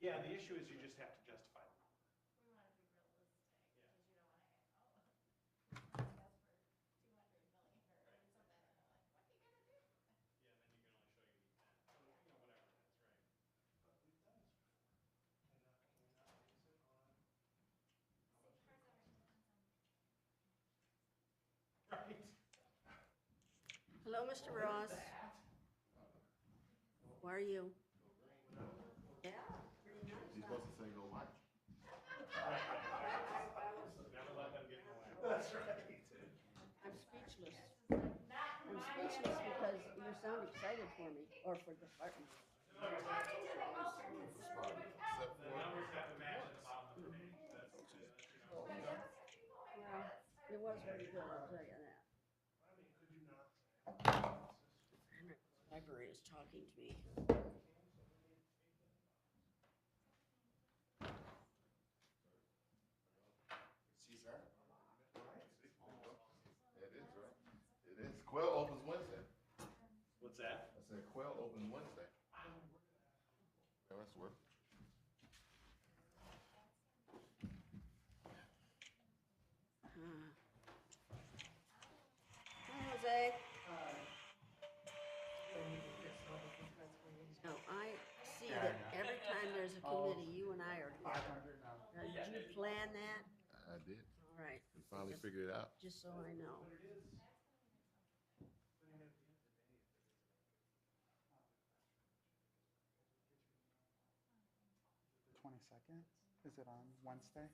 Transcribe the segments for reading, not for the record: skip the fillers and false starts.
Yeah, the issue is you just have to justify them. We want to be realistic, Yeah. because you don't want to, ask for 200 million or something, and they're like, what are you gonna do? Yeah, and then you can only show you need 10, so, whatever it is, right? But we've done this before. Can we not base it on how much Cars it already costs? Right. Hello, Mr. Ross. How are you? Yeah, pretty nice. You're supposed to say go white. Never let them get in the way. That's right. I'm speechless. I'm speechless because you sound excited for me, or for the department. The numbers have to match at the bottom of the page, Well, it was very good, I'll tell you that. I mean, could you not say? Library is talking to me. She's there. It is, right? It is. Quail opens Wednesday. What's that? I said Quail opens Wednesday. Yeah, that's work. Hi, Jose. No, I see that every time there's a committee, you and I are together. Now, did you plan that? I did. All right, We finally figured it out. just so I know. The 22nd? Is it on Wednesday?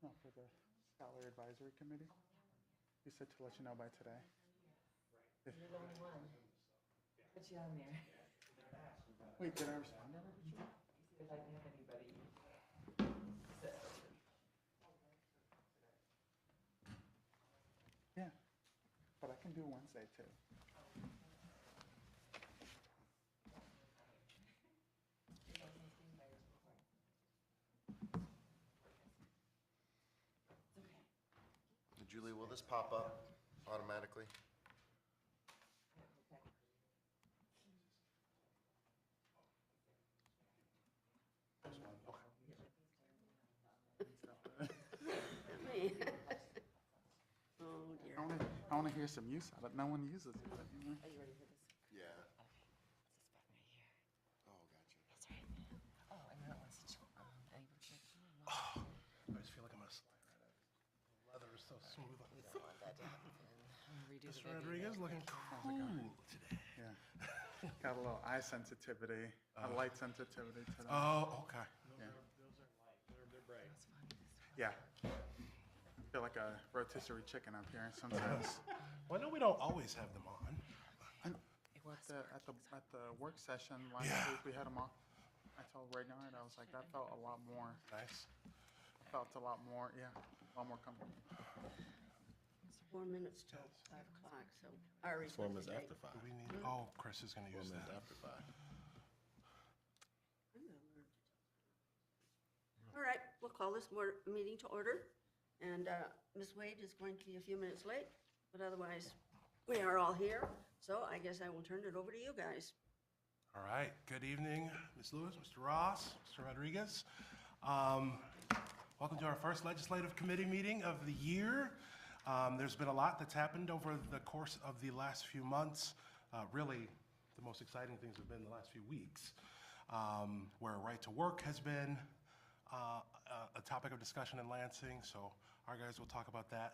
No, for the Scholar Advisory Committee? You said to let you know by today. If- You're the only one. Put you on there. Wait, did I respond already? See if I can have anybody. Yeah, but I can do Wednesday too. Julie, will this pop up automatically? Me. Oh, dear. I want to hear some use out of it. No one uses it anymore. Are you ready for this? Yeah. This spot right here. Oh, gotcha. That's right. Oh, and that one's such, I I just feel like I'm gonna slide right out. The leather is so smooth on we it. don't want that to happen. I'm gonna redo the Mr. baby Rodriguez neck. looking cool today. Yeah. Got a little eye sensitivity, a light sensitivity today. Oh, okay. Yeah. Those are light, they're bright. That's fun. Yeah. Feel like a rotisserie chicken up here sometimes. Well, I know we don't always have them on. It was At the work session last Yeah. week, we had them off. I told Reynard, I was like, that felt a lot more, Nice. yeah, a lot more comfortable. It's 4 minutes till 5 o'clock, so our 4 minutes responsibility. after 5. We need, oh, Chris is gonna 4 use minutes that. after 5. I'm gonna learn to tell. All right, we'll call this meeting to order. And Ms. Wade is going to be a few minutes late, but otherwise, we are all here. So I guess I will turn it over to you guys. All right, good evening, Ms. Lewis, Mr. Ross, Mr. Rodriguez. Welcome to our first legislative committee meeting of the year. There's been a lot that's happened over the course of the last few months. Really, the most exciting things have been the last few weeks, where right to work has been a topic of discussion in Lansing, so our guys will talk about that.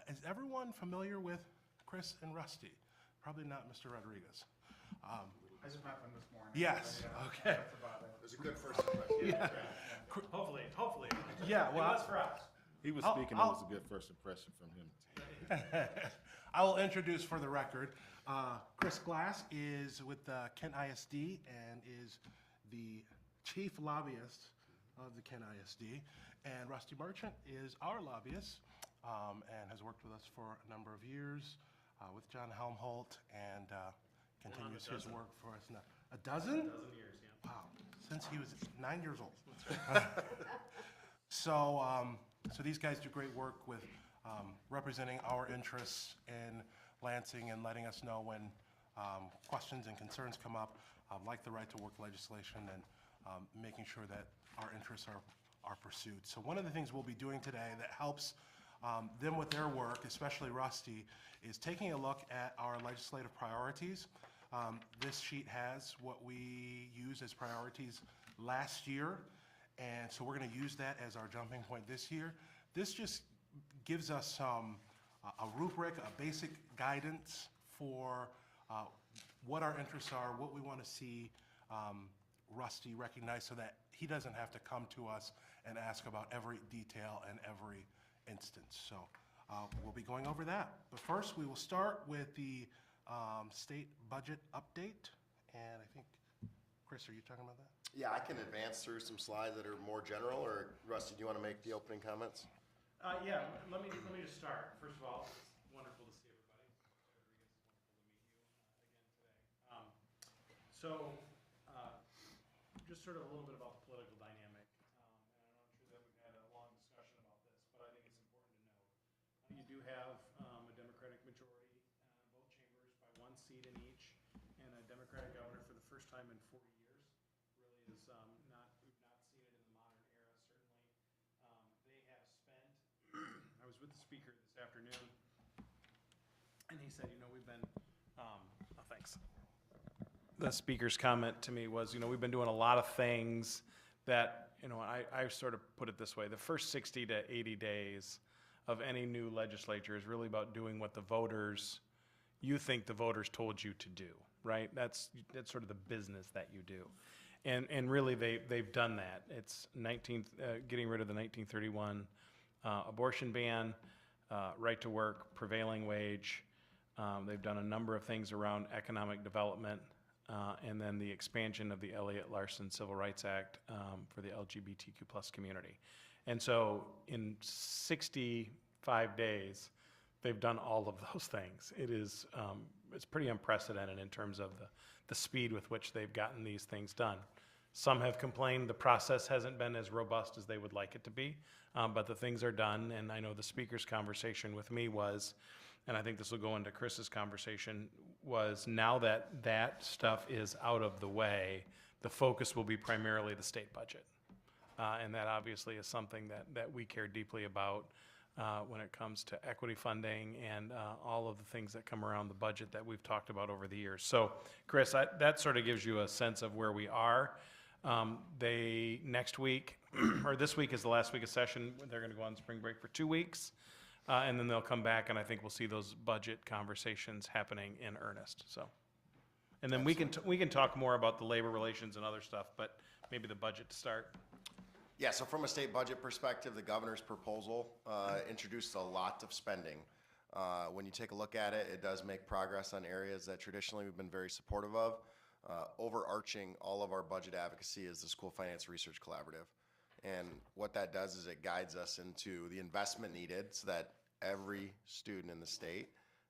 Is everyone familiar with Chris and Rusty? Probably not Mr. Rodriguez. I just met them this morning. Yes, Yeah, okay. That's about it. It was a good first impression. Hopefully. Yeah, It well, was for us. He was I'll- speaking, it I'll- was a good first impression from him. I will introduce for the record, Chris Glass is with Kent ISD and is the chief lobbyist of the Kent ISD. And Rusty Merchant is our lobbyist and has worked with us for a number of years with John Helmholt and continues his work for us now. A dozen? A dozen years, yeah. Wow, since he was 9 years old. So these guys do great work with representing our interests in Lansing and letting us know when questions and concerns come up, like the right to work legislation and making sure that our interests are pursued. So one of the things we'll be doing today that helps them with their work, especially Rusty, is taking a look at our legislative priorities. This sheet has what we used as priorities last year, and so we're going to use that as our jumping point this year. This just gives us a rubric, a basic guidance for what our interests are, what we want to see Rusty recognize so that he doesn't have to come to us and ask about every detail and every instance. So we'll be going over that. But first, we will start with the state budget update. And I think, Chris, are you talking about that? Yeah, I can advance through some slides that are more general, or Rusty, do you want to make the opening comments? Yeah, let me just start. First of all, it's wonderful to see everybody. Rodriguez, it's wonderful to meet you again today. So, just sort of a little bit about the political dynamic. And I'm sure that we've had a long discussion about this, but I think it's important to note. You do have a Democratic majority in both chambers by 1 seat in each, and a Democratic governor for the first time in 40 years. Really is we've not seen it in the modern era, certainly. They have spent, I was with the speaker this afternoon, and he said, we've been, thanks. The speaker's comment to me was, we've been doing a lot of things that, I sort of put it this way, the first 60 to 80 days of any new legislature is really about doing what you think the voters told you to do, right? That's sort of the business that you do. And really they've done that. It's getting rid of the 1931 abortion ban, right to work, prevailing wage. They've done a number of things around economic development, and then the expansion of the Elliott Larson Civil Rights Act for the LGBTQ plus community. And so in 65 days, they've done all of those things. It's pretty unprecedented in terms of the speed with which they've gotten these things done. Some have complained the process hasn't been as robust as they would like it to be, but the things are done, and I know the speaker's conversation with me was, and I think this will go into Chris's conversation, was now that stuff is out of the way, the focus will be primarily the state budget. And that obviously is something that we care deeply about when it comes to equity funding and all of the things that come around the budget that we've talked about over the years. So, Chris, that sort of gives you a sense of where we are. Next week, or this week is the last week of session. They're going to go on spring break for 2 weeks. And then they'll come back, and I think we'll see those budget conversations happening in earnest. So, and then we can talk more about the labor relations and other stuff, but maybe the budget to start. Yeah, so from a state budget perspective, the governor's proposal introduced a lot of spending. When you take a look at it, it does make progress on areas that traditionally we've been very supportive of. Overarching all of our budget advocacy is the School Finance Research Collaborative. And what that does is it guides us into the investment needed so that every student in the state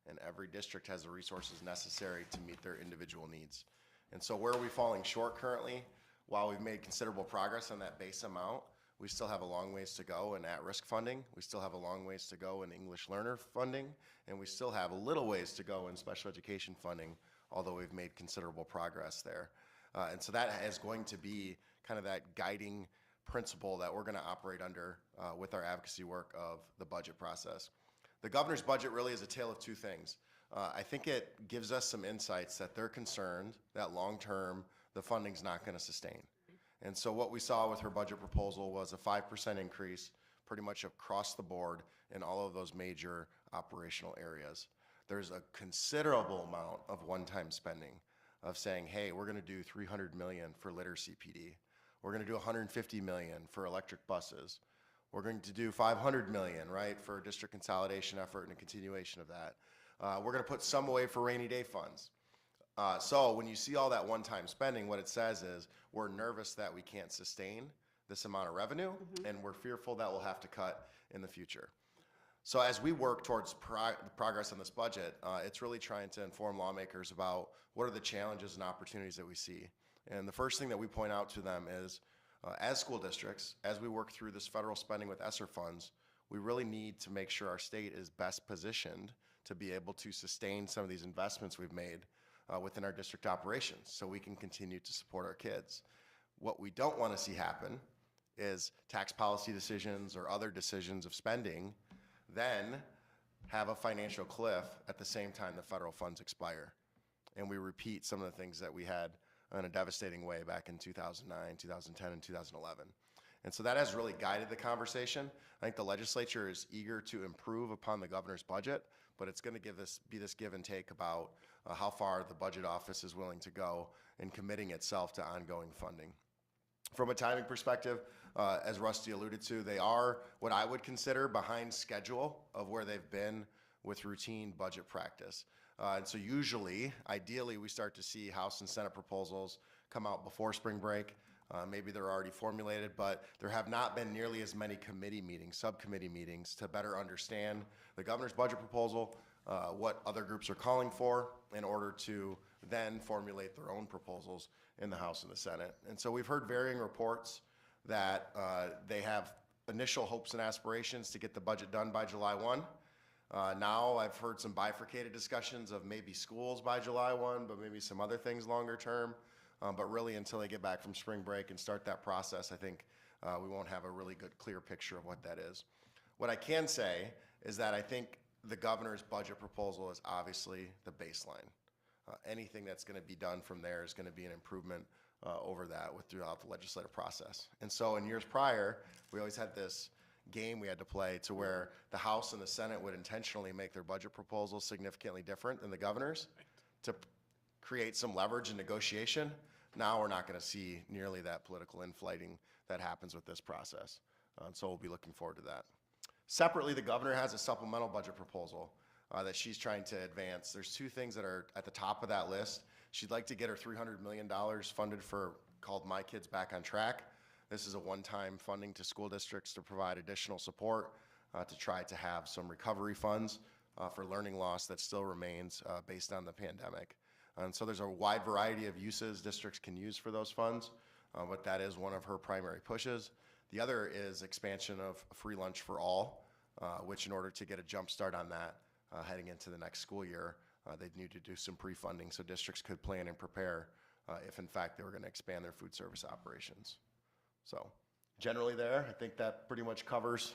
and every district has the resources necessary to meet their individual needs. And so where are we falling short currently? While we've made considerable progress on that base amount, we still have a long ways to go in at-risk funding. We still have a long ways to go in English learner funding, and we still have a little ways to go in special education funding, although we've made considerable progress there. And so that is going to be kind of that guiding principle that we're going to operate under with our advocacy work of the budget process. The governor's budget really is a tale of two things. I think it gives us some insights that they're concerned that long-term the funding's not going to sustain. And so what we saw with her budget proposal was a 5% increase pretty much across the board in all of those major operational areas. There's a considerable amount of one-time spending of saying, hey, we're going to do $300 million for literacy PD. We're going to do $150 million for electric buses. We're going to do $500 million, right, for a district consolidation effort and a continuation of that. We're going to put some away for rainy day funds. So when you see all that one-time spending, what it says is we're nervous that we can't sustain this amount of revenue, and we're fearful that we'll have to cut in the future. So as we work towards progress on this budget, it's really trying to inform lawmakers about what are the challenges and opportunities that we see. And the first thing that we point out to them is, as school districts, as we work through this federal spending with ESSER funds, we really need to make sure our state is best positioned to be able to sustain some of these investments we've made within our district operations so we can continue to support our kids. What we don't want to see happen is tax policy decisions or other decisions of spending then have a financial cliff at the same time the federal funds expire. And we repeat some of the things that we had in a devastating way back in 2009, 2010, and 2011. And so that has really guided the conversation. I think the legislature is eager to improve upon the governor's budget, but it's going to be this give and take about how far the budget office is willing to go in committing itself to ongoing funding. From a timing perspective, as Rusty alluded to, they are what I would consider behind schedule of where they've been with routine budget practice. And so usually, ideally, we start to see House and Senate proposals come out before spring break. Maybe they're already formulated, but there have not been nearly as many committee meetings, subcommittee meetings, to better understand the governor's budget proposal, what other groups are calling for, in order to then formulate their own proposals in the House and the Senate. And so we've heard varying reports that they have initial hopes and aspirations to get the budget done by July 1. Now I've heard some bifurcated discussions of maybe schools by July 1, but maybe some other things longer term. But really, until they get back from spring break and start that process, I think we won't have a really good, clear picture of what that is. What I can say is that I think the governor's budget proposal is obviously the baseline. Anything that's going to be done from there is going to be an improvement over that throughout the legislative process. And so in years prior, we always had this game we had to play to where the House and the Senate would intentionally make their budget proposals significantly different than the governor's to create some leverage in negotiation. Now we're not going to see nearly that political infighting that happens with this process. So we'll be looking forward to that. Separately, the governor has a supplemental budget proposal that she's trying to advance. There's two things that are at the top of that list. She'd like to get her $300 million funded for called My Kids Back on Track. This is a one-time funding to school districts to provide additional support to try to have some recovery funds for learning loss that still remains based on the pandemic. And so there's a wide variety of uses districts can use for those funds, but that is one of her primary pushes. The other is expansion of free lunch for all, which in order to get a jump start on that heading into the next school year, they'd need to do some pre-funding so districts could plan and prepare if in fact they were going to expand their food service operations. So generally there, I think that pretty much covers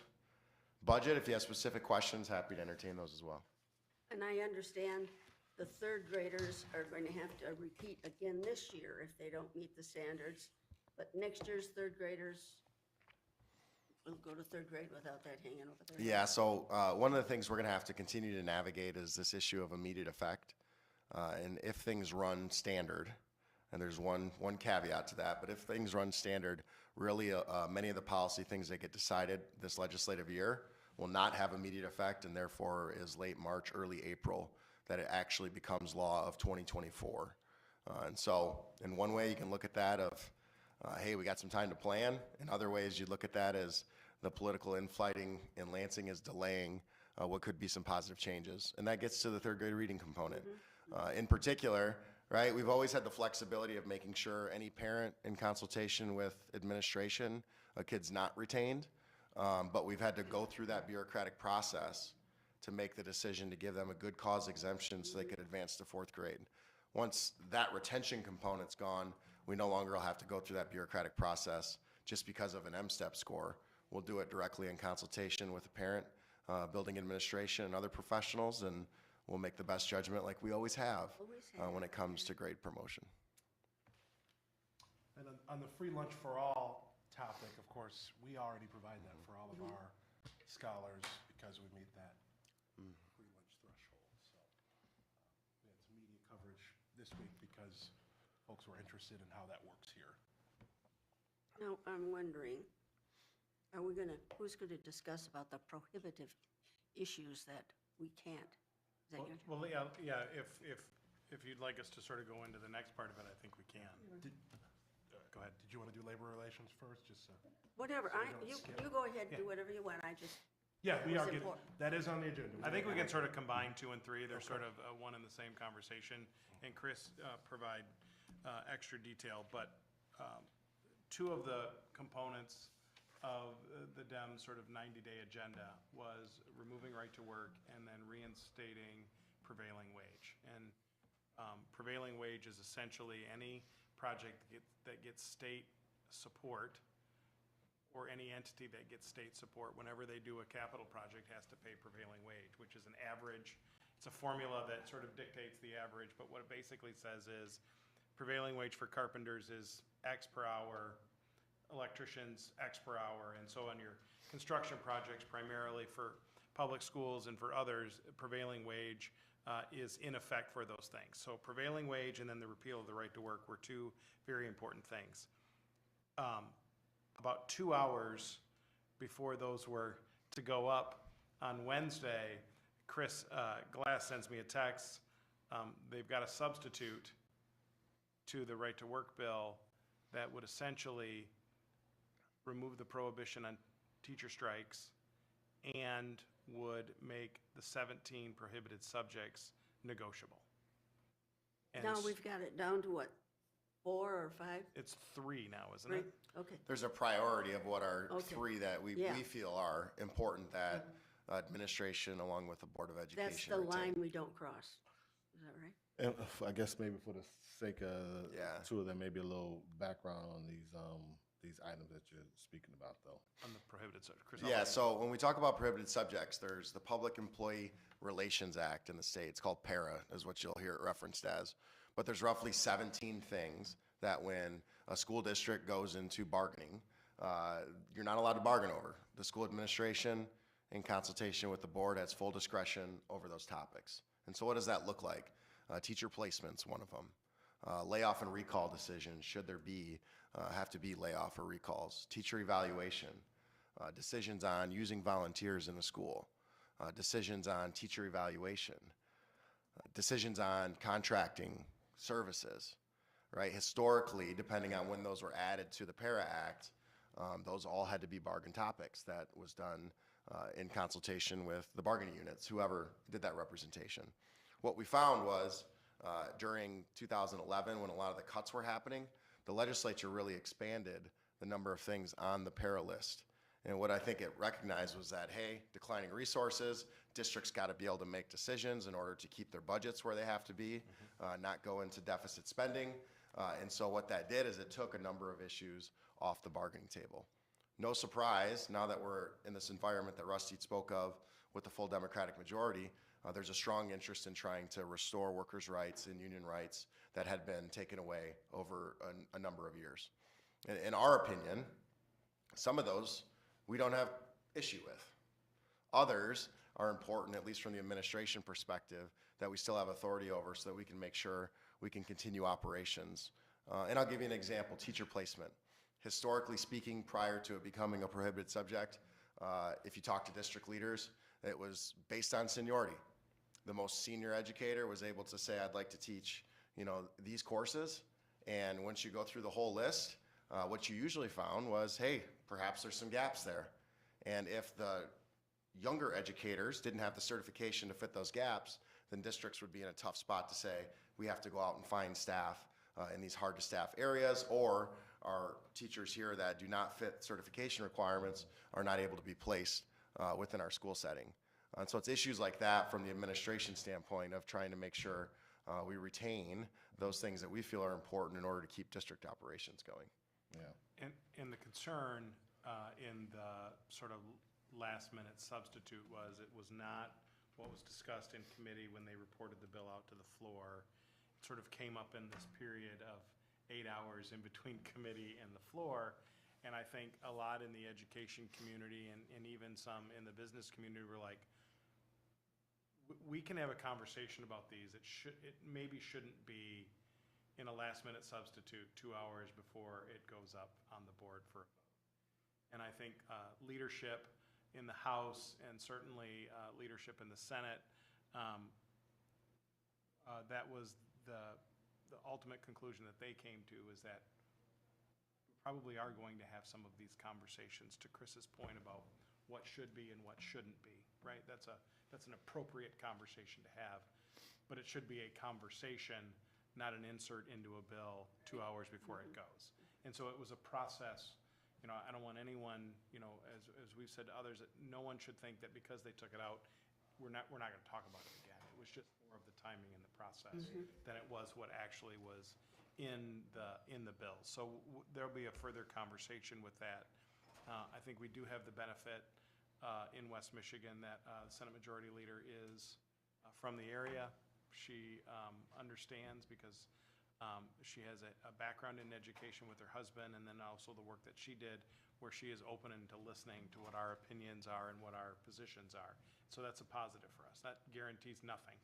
budget. If you have specific questions, happy to entertain those as well. And I understand the third graders are going to have to repeat again this year if they don't meet the standards. But next year's third graders will go to third grade without that hanging over their head. Yeah, so one of the things we're going to have to continue to navigate is this issue of immediate effect. And if things run standard, and there's one caveat to that, but if things run standard, really many of the policy things that get decided this legislative year will not have immediate effect, and therefore is late March, early April, that it actually becomes law of 2024. And so in one way you can look at that of, hey, we got some time to plan. In other ways you look at that as the political infighting in Lansing is delaying what could be some positive changes. And that gets to the third grade reading component. In particular, right, we've always had the flexibility of making sure any parent in consultation with administration, a kid's not retained, but we've had to go through that bureaucratic process to make the decision to give them a good cause exemption so they could advance to fourth grade. Once that retention component's gone, we no longer will have to go through that bureaucratic process just because of an M-STEP score. We'll do it directly in consultation with the parent, building administration, and other professionals, and we'll make the best judgment like we always have when it comes to grade promotion. And on the free lunch for all topic, of course, we already provide that for all of our scholars because we meet that free lunch threshold. So we had some media coverage this week because folks were interested in how that works here. Now, I'm wondering, who's going to discuss about the prohibitive issues that we can't? Is that your? Well, yeah, if you'd like us to sort of go into the next part of it, I think we can. Go ahead. Did you want to do labor relations first? Just Whatever, so we don't skip. you go ahead, Yeah. do whatever you want, I just, Yeah, we are It's getting, important. that is on the agenda. I think we can sort of combine 2 and 3. They're sort of one and the same conversation. And Chris provide extra detail, but 2 of the components of the Dems sort of 90-day agenda was removing right to work and then reinstating prevailing wage. And prevailing wage is essentially any project that gets state support, or any entity that gets state support, whenever they do a capital project, has to pay prevailing wage, which is an average. It's a formula that sort of dictates the average, but what it basically says is prevailing wage for carpenters is X per hour, electricians X per hour, and so on your construction projects, primarily for public schools and for others, prevailing wage is in effect for those things. So prevailing wage and then the repeal of the right to work were two very important things. About 2 hours before those were to go up on Wednesday, Chris Glass sends me a text. They've got a substitute to the right to work bill that would essentially remove the prohibition on teacher strikes and would make the 17 prohibited subjects negotiable. And Now we've got it down to what, 4 or 5? it's 3 now, isn't 3? it? Okay. There's a priority of what are Okay. 3 that we Yeah. feel are important that administration along with the Board of Education. That's the retain. line we don't cross. Is that right? And I guess maybe for the sake of Yeah. two of them, maybe a little background on these items that you're speaking about, though. On the prohibited subject. Chris, Yeah, so when we talk about prohibited subjects, there's the Public Employee Relations Act in the state. It's called PARA, is what you'll hear it referenced as. But there's roughly 17 things that when a school district goes into bargaining, you're not allowed to bargain over. The school administration, in consultation with the board, has full discretion over those topics. And so what does that look like? Teacher placement's one of them. Layoff and recall decisions, should there be, have to be layoff or recalls. Teacher evaluation, decisions on using volunteers in the school, decisions on teacher evaluation, decisions on contracting services, right? Historically, depending on when those were added to the PARA Act, those all had to be bargain topics. That was done in consultation with the bargaining units, whoever did that representation. What we found was during 2011, when a lot of the cuts were happening, the legislature really expanded the number of things on the PARA list. And what I think it recognized was that, hey, declining resources, districts got to be able to make decisions in order to keep their budgets where they have to be, not go into deficit spending. And so what that did is it took a number of issues off the bargaining table. No surprise, now that we're in this environment that Rusty spoke of with the full Democratic majority, there's a strong interest in trying to restore workers' rights and union rights that had been taken away over a number of years. In our opinion, some of those we don't have issue with. Others are important, at least from the administration perspective, that we still have authority over so that we can make sure we can continue operations. And I'll give you an example, teacher placement. Historically speaking, prior to it becoming a prohibited subject, if you talk to district leaders, it was based on seniority. The most senior educator was able to say, I'd like to teach, these courses. And once you go through the whole list, what you usually found was, hey, perhaps there's some gaps there. And if the younger educators didn't have the certification to fit those gaps, then districts would be in a tough spot to say, we have to go out and find staff in these hard to staff areas, or our teachers here that do not fit certification requirements are not able to be placed within our school setting. And so it's issues like that from the administration standpoint of trying to make sure we retain those things that we feel are important in order to keep district operations going. Yeah. And the concern in the sort of last minute substitute was it was not what was discussed in committee when they reported the bill out to the floor. It sort of came up in this period of 8 hours in between committee and the floor. And I think a lot in the education community and even some in the business community were like, we can have a conversation about these. It maybe shouldn't be in a last minute substitute 2 hours before it goes up on the board for a vote. And I think leadership in the House and certainly leadership in the Senate, that was the ultimate conclusion that they came to, is that we probably are going to have some of these conversations, to Chris's point about what should be and what shouldn't be, right? That's an appropriate conversation to have, but it should be a conversation, not an insert into a bill 2 hours before it goes. And so it was a process. I don't want anyone, as we've said to others, that no one should think that because they took it out, we're not going to talk about it again. It was just more of the timing in the process than it was what actually was in the bill. So there'll be a further conversation with that. I think we do have the benefit in West Michigan that Senate Majority Leader is from the area. She understands because she has a background in education with her husband, and then also the work that she did where she is open into listening to what our opinions are and what our positions are. So that's a positive for us. That guarantees nothing.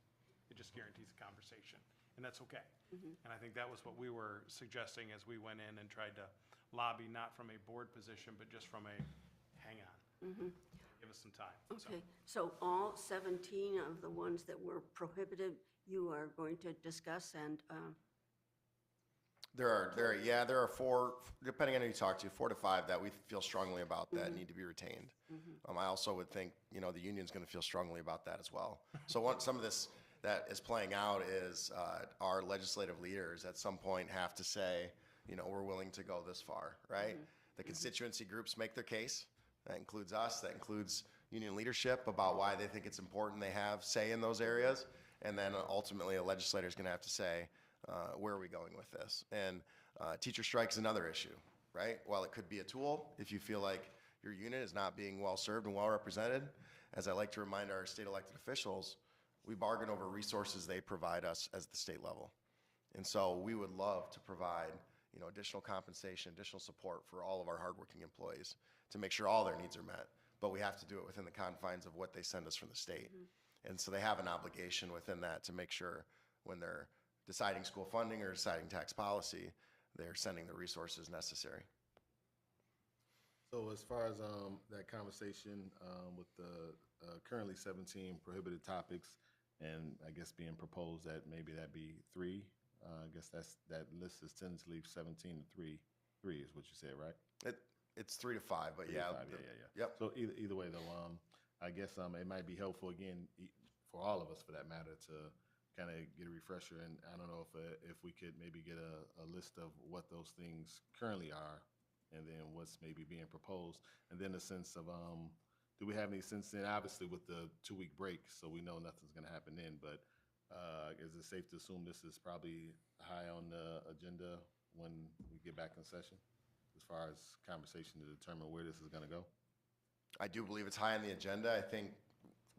It just guarantees a conversation, and that's okay. And I think that was what we were suggesting as we went in and tried to lobby, not from a board position, but just from a, hang on, give us some time. So, Okay, so all 17 of the ones that were prohibited, you are going to discuss and, There are 4, depending on who you talk to, 4 to 5 that we feel strongly about that need to be retained. I also would think, the union's going to feel strongly about that as well. So some of this that is playing out is our legislative leaders at some point have to say, we're willing to go this far, right? The constituency groups make their case. That includes us, that includes union leadership about why they think it's important they have say in those areas. And then ultimately a legislator's going to have to say, where are we going with this? And teacher strike is another issue, right? While it could be a tool, if you feel like your unit is not being well served and well represented, as I like to remind our state elected officials, we bargain over resources they provide us as the state level. And so we would love to provide, additional compensation, additional support for all of our hardworking employees to make sure all their needs are met. But we have to do it within the confines of what they send us from the state. And so they have an obligation within that to make sure when they're deciding school funding or deciding tax policy, they're sending the resources necessary. So as far as that conversation with the currently 17 prohibited topics, and I guess being proposed that maybe that be 3, I guess that list is tentatively 17 to 3 is what you said, right? It's 3 to 5, but 3 to yeah. 5, yeah. Yep. So either way though, I guess it might be helpful again for all of us for that matter to kind of get a refresher. And I don't know if we could maybe get a list of what those things currently are, and then what's maybe being proposed, and then a sense of do we have any sense in, obviously with the 2-week break, so we know nothing's going to happen then, but is it safe to assume this is probably high on the agenda when we get back in session as far as conversation to determine where this is going to go? I do believe it's high on the agenda. I think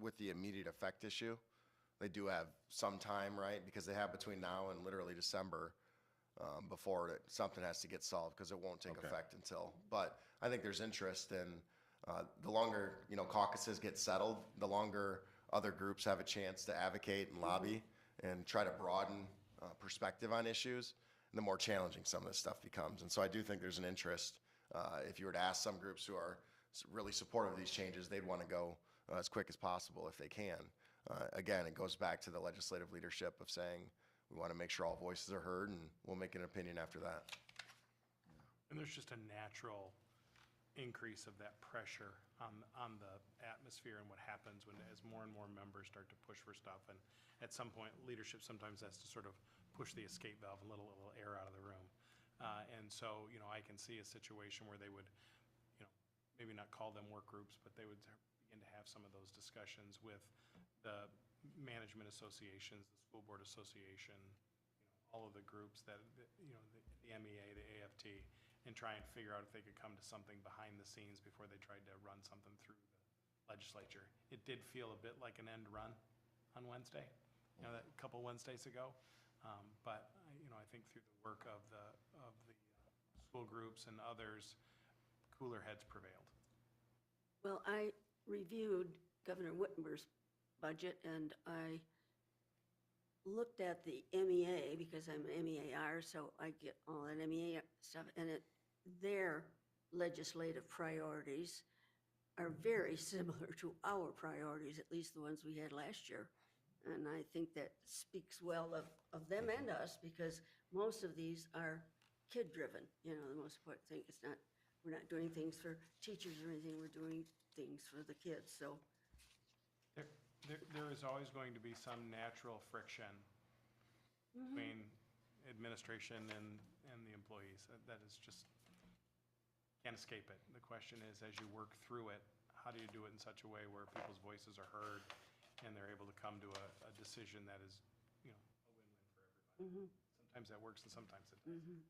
with the immediate effect issue, they do have some time, right? Because they have between now and literally December before something has to get solved, because it won't take effect until. But I think there's interest in the longer caucuses get settled, the longer other groups have a chance to advocate and lobby and try to broaden perspective on issues, and the more challenging some of this stuff becomes. And so I do think there's an interest. If you were to ask some groups who are really supportive of these changes, they'd want to go as quick as possible if they can. Again, it goes back to the legislative leadership of saying we want to make sure all voices are heard, and we'll make an opinion after that. and there's just a natural increase of that pressure on the atmosphere and what happens when, as more and more members start to push for stuff. And at some point, leadership sometimes has to sort of push the escape valve and let a little air out of the room. And so, I can see a situation where they would, maybe not call them work groups, but they would begin to have some of those discussions with the management associations, the school board association, all of the groups that, the MEA, the AFT, and try and figure out if they could come to something behind the scenes before they tried to run something through the legislature. It did feel a bit like an end run on Wednesday, that a couple Wednesdays ago. But, I think through the work of the school groups and others, cooler heads prevailed. Well, I reviewed Governor Whitmer's budget, and I looked at the MEA, because I'm an MEAR, so I get all that MEA stuff, and their legislative priorities are very similar to our priorities, at least the ones we had last year. And I think that speaks well of them and us, because most of these are kid-driven. The most important thing, we're not doing things for teachers or anything, we're doing things for the kids, so. There is always going to be some natural friction between administration and the employees. That is just, can't escape it. The question is, as you work through it, how do you do it in such a way where people's voices are heard and they're able to come to a decision that is, a win-win for everybody? sometimes that works and sometimes it doesn't.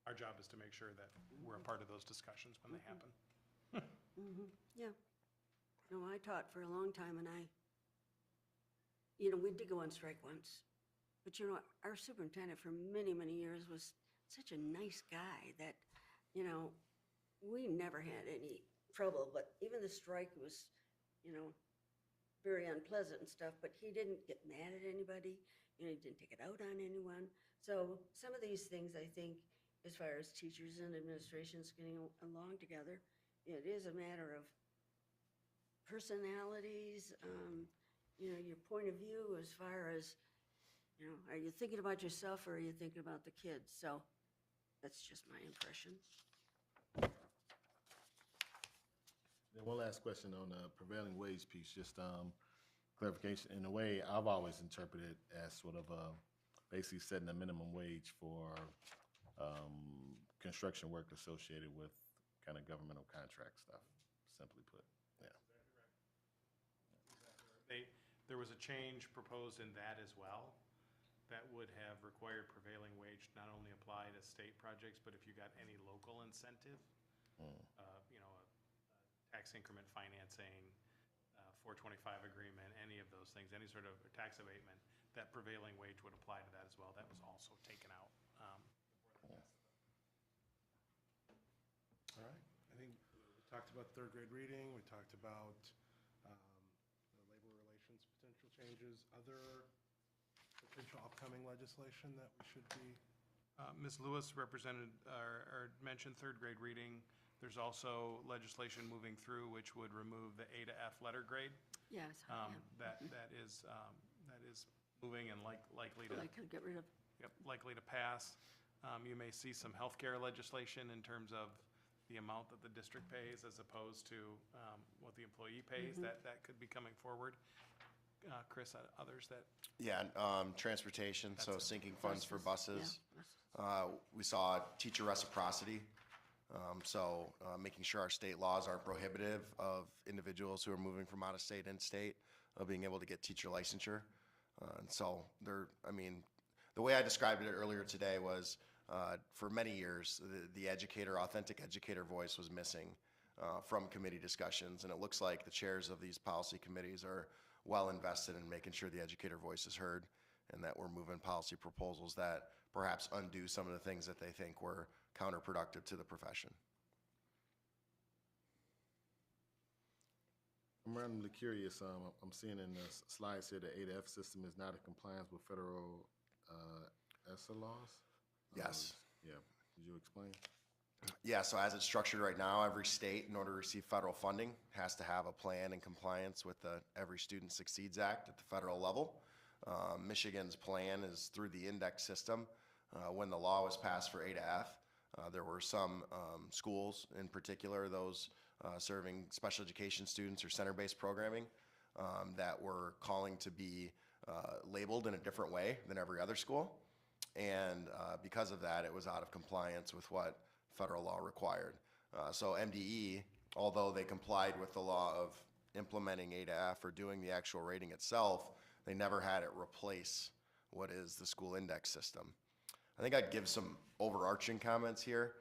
Our job is to make sure that we're a part of those discussions when they happen. Yeah. No, I taught for a long time, and we did go on strike once. But, our superintendent for many, many years was such a nice guy that, we never had any trouble. But even the strike was, very unpleasant and stuff, but he didn't get mad at anybody. He didn't take it out on anyone. So some of these things, I think, as far as teachers and administrations getting along together, it is a matter of personalities, your point of view as far as, are you thinking about yourself or are you thinking about the kids? So that's just my impression. Then one last question on the prevailing wage piece, just clarification. In a way, I've always interpreted as sort of basically setting a minimum wage for construction work associated with kind of governmental contract stuff, simply put. Yeah. There was a change proposed in that as well that would have required prevailing wage not only apply to state projects, but if you got any local incentive, a tax increment financing, 425 agreement, any of those things, any sort of tax abatement, that prevailing wage would apply to that as well. That was also taken out. All right. I think we talked about third grade reading. We talked about the labor relations potential changes. Other potential upcoming legislation that we should be. Ms. Lewis represented or mentioned third grade reading. There's also legislation moving through which would remove the A to F letter grade. Yes. That is moving and likely to. I could get rid of. Yep, likely to pass. You may see some healthcare legislation in terms of the amount that the district pays as opposed to what the employee pays. That could be coming forward. Chris, others that. Yeah, transportation, so sinking funds for buses. Yeah. We saw teacher reciprocity, making sure our state laws aren't prohibitive of individuals who are moving from out of state and state of being able to get teacher licensure. The way I described it earlier today was for many years, the authentic educator voice was missing from committee discussions. And it looks like the chairs of these policy committees are well invested in making sure the educator voice is heard and that we're moving policy proposals that perhaps undo some of the things that they think were counterproductive to the profession. I'm randomly curious. I'm seeing in the slides here the A to F system is not in compliance with federal ESSA laws. Yes. Yeah. Did you explain? Yeah, so as it's structured right now, every state, in order to receive federal funding, has to have a plan in compliance with the Every Student Succeeds Act at the federal level. Michigan's plan is through the index system. When the law was passed for A to F, there were some schools, in particular those serving special education students or center-based programming, that were calling to be labeled in a different way than every other school. And because of that, it was out of compliance with what federal law required. So MDE, although they complied with the law of implementing A to F or doing the actual rating itself, they never had it replace what is the school index system. I think I'd give some overarching comments here.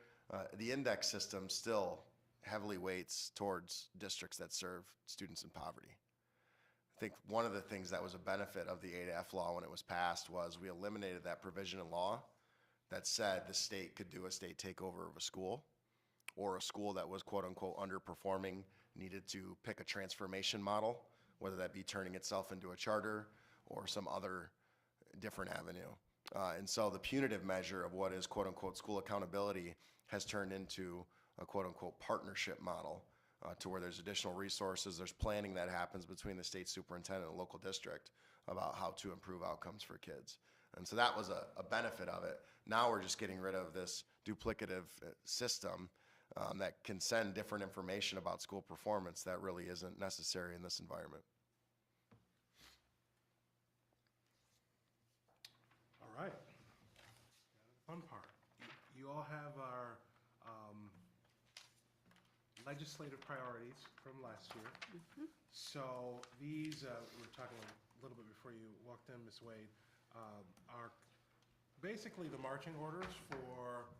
The index system still heavily weights towards districts that serve students in poverty. I think one of the things that was a benefit of the A to F law when it was passed was we eliminated that provision in law that said the state could do a state takeover of a school, or a school that was quote unquote underperforming needed to pick a transformation model, whether that be turning itself into a charter or some other different avenue. And so the punitive measure of what is quote unquote school accountability has turned into a quote unquote partnership model, to where there's additional resources, there's planning that happens between the state superintendent and the local district about how to improve outcomes for kids. And so that was a benefit of it. Now we're just getting rid of this duplicative system that can send different information about school performance that really isn't necessary in this environment. All right. Fun part. You all have our legislative priorities from last year. So these, we were talking a little bit before you walked in, Ms. Wade, are basically the marching orders for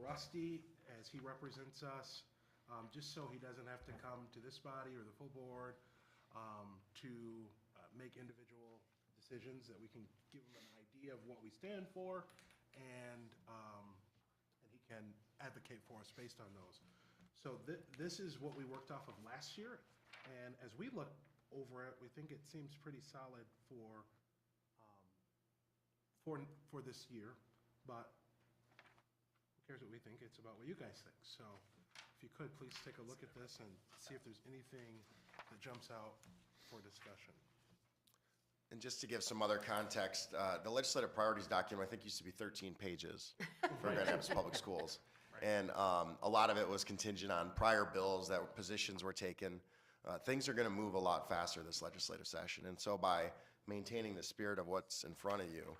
Rusty as he represents us, just so he doesn't have to come to this body or the full board to make individual decisions, that we can give him an idea of what we stand for, and he can advocate for us based on those. So this is what we worked off of last year, and as we look over it, we think it seems pretty solid for this year, but who cares what we think? It's about what you guys think. So if you could, please take a look at this and see if there's anything that jumps out for discussion. And just to give some other context, the legislative priorities document, I think, used to be 13 pages for Grand Rapids Public Schools. And a lot of it was contingent on prior bills that positions were taken. Things are going to move a lot faster this legislative session. And so by maintaining the spirit of what's in front of you,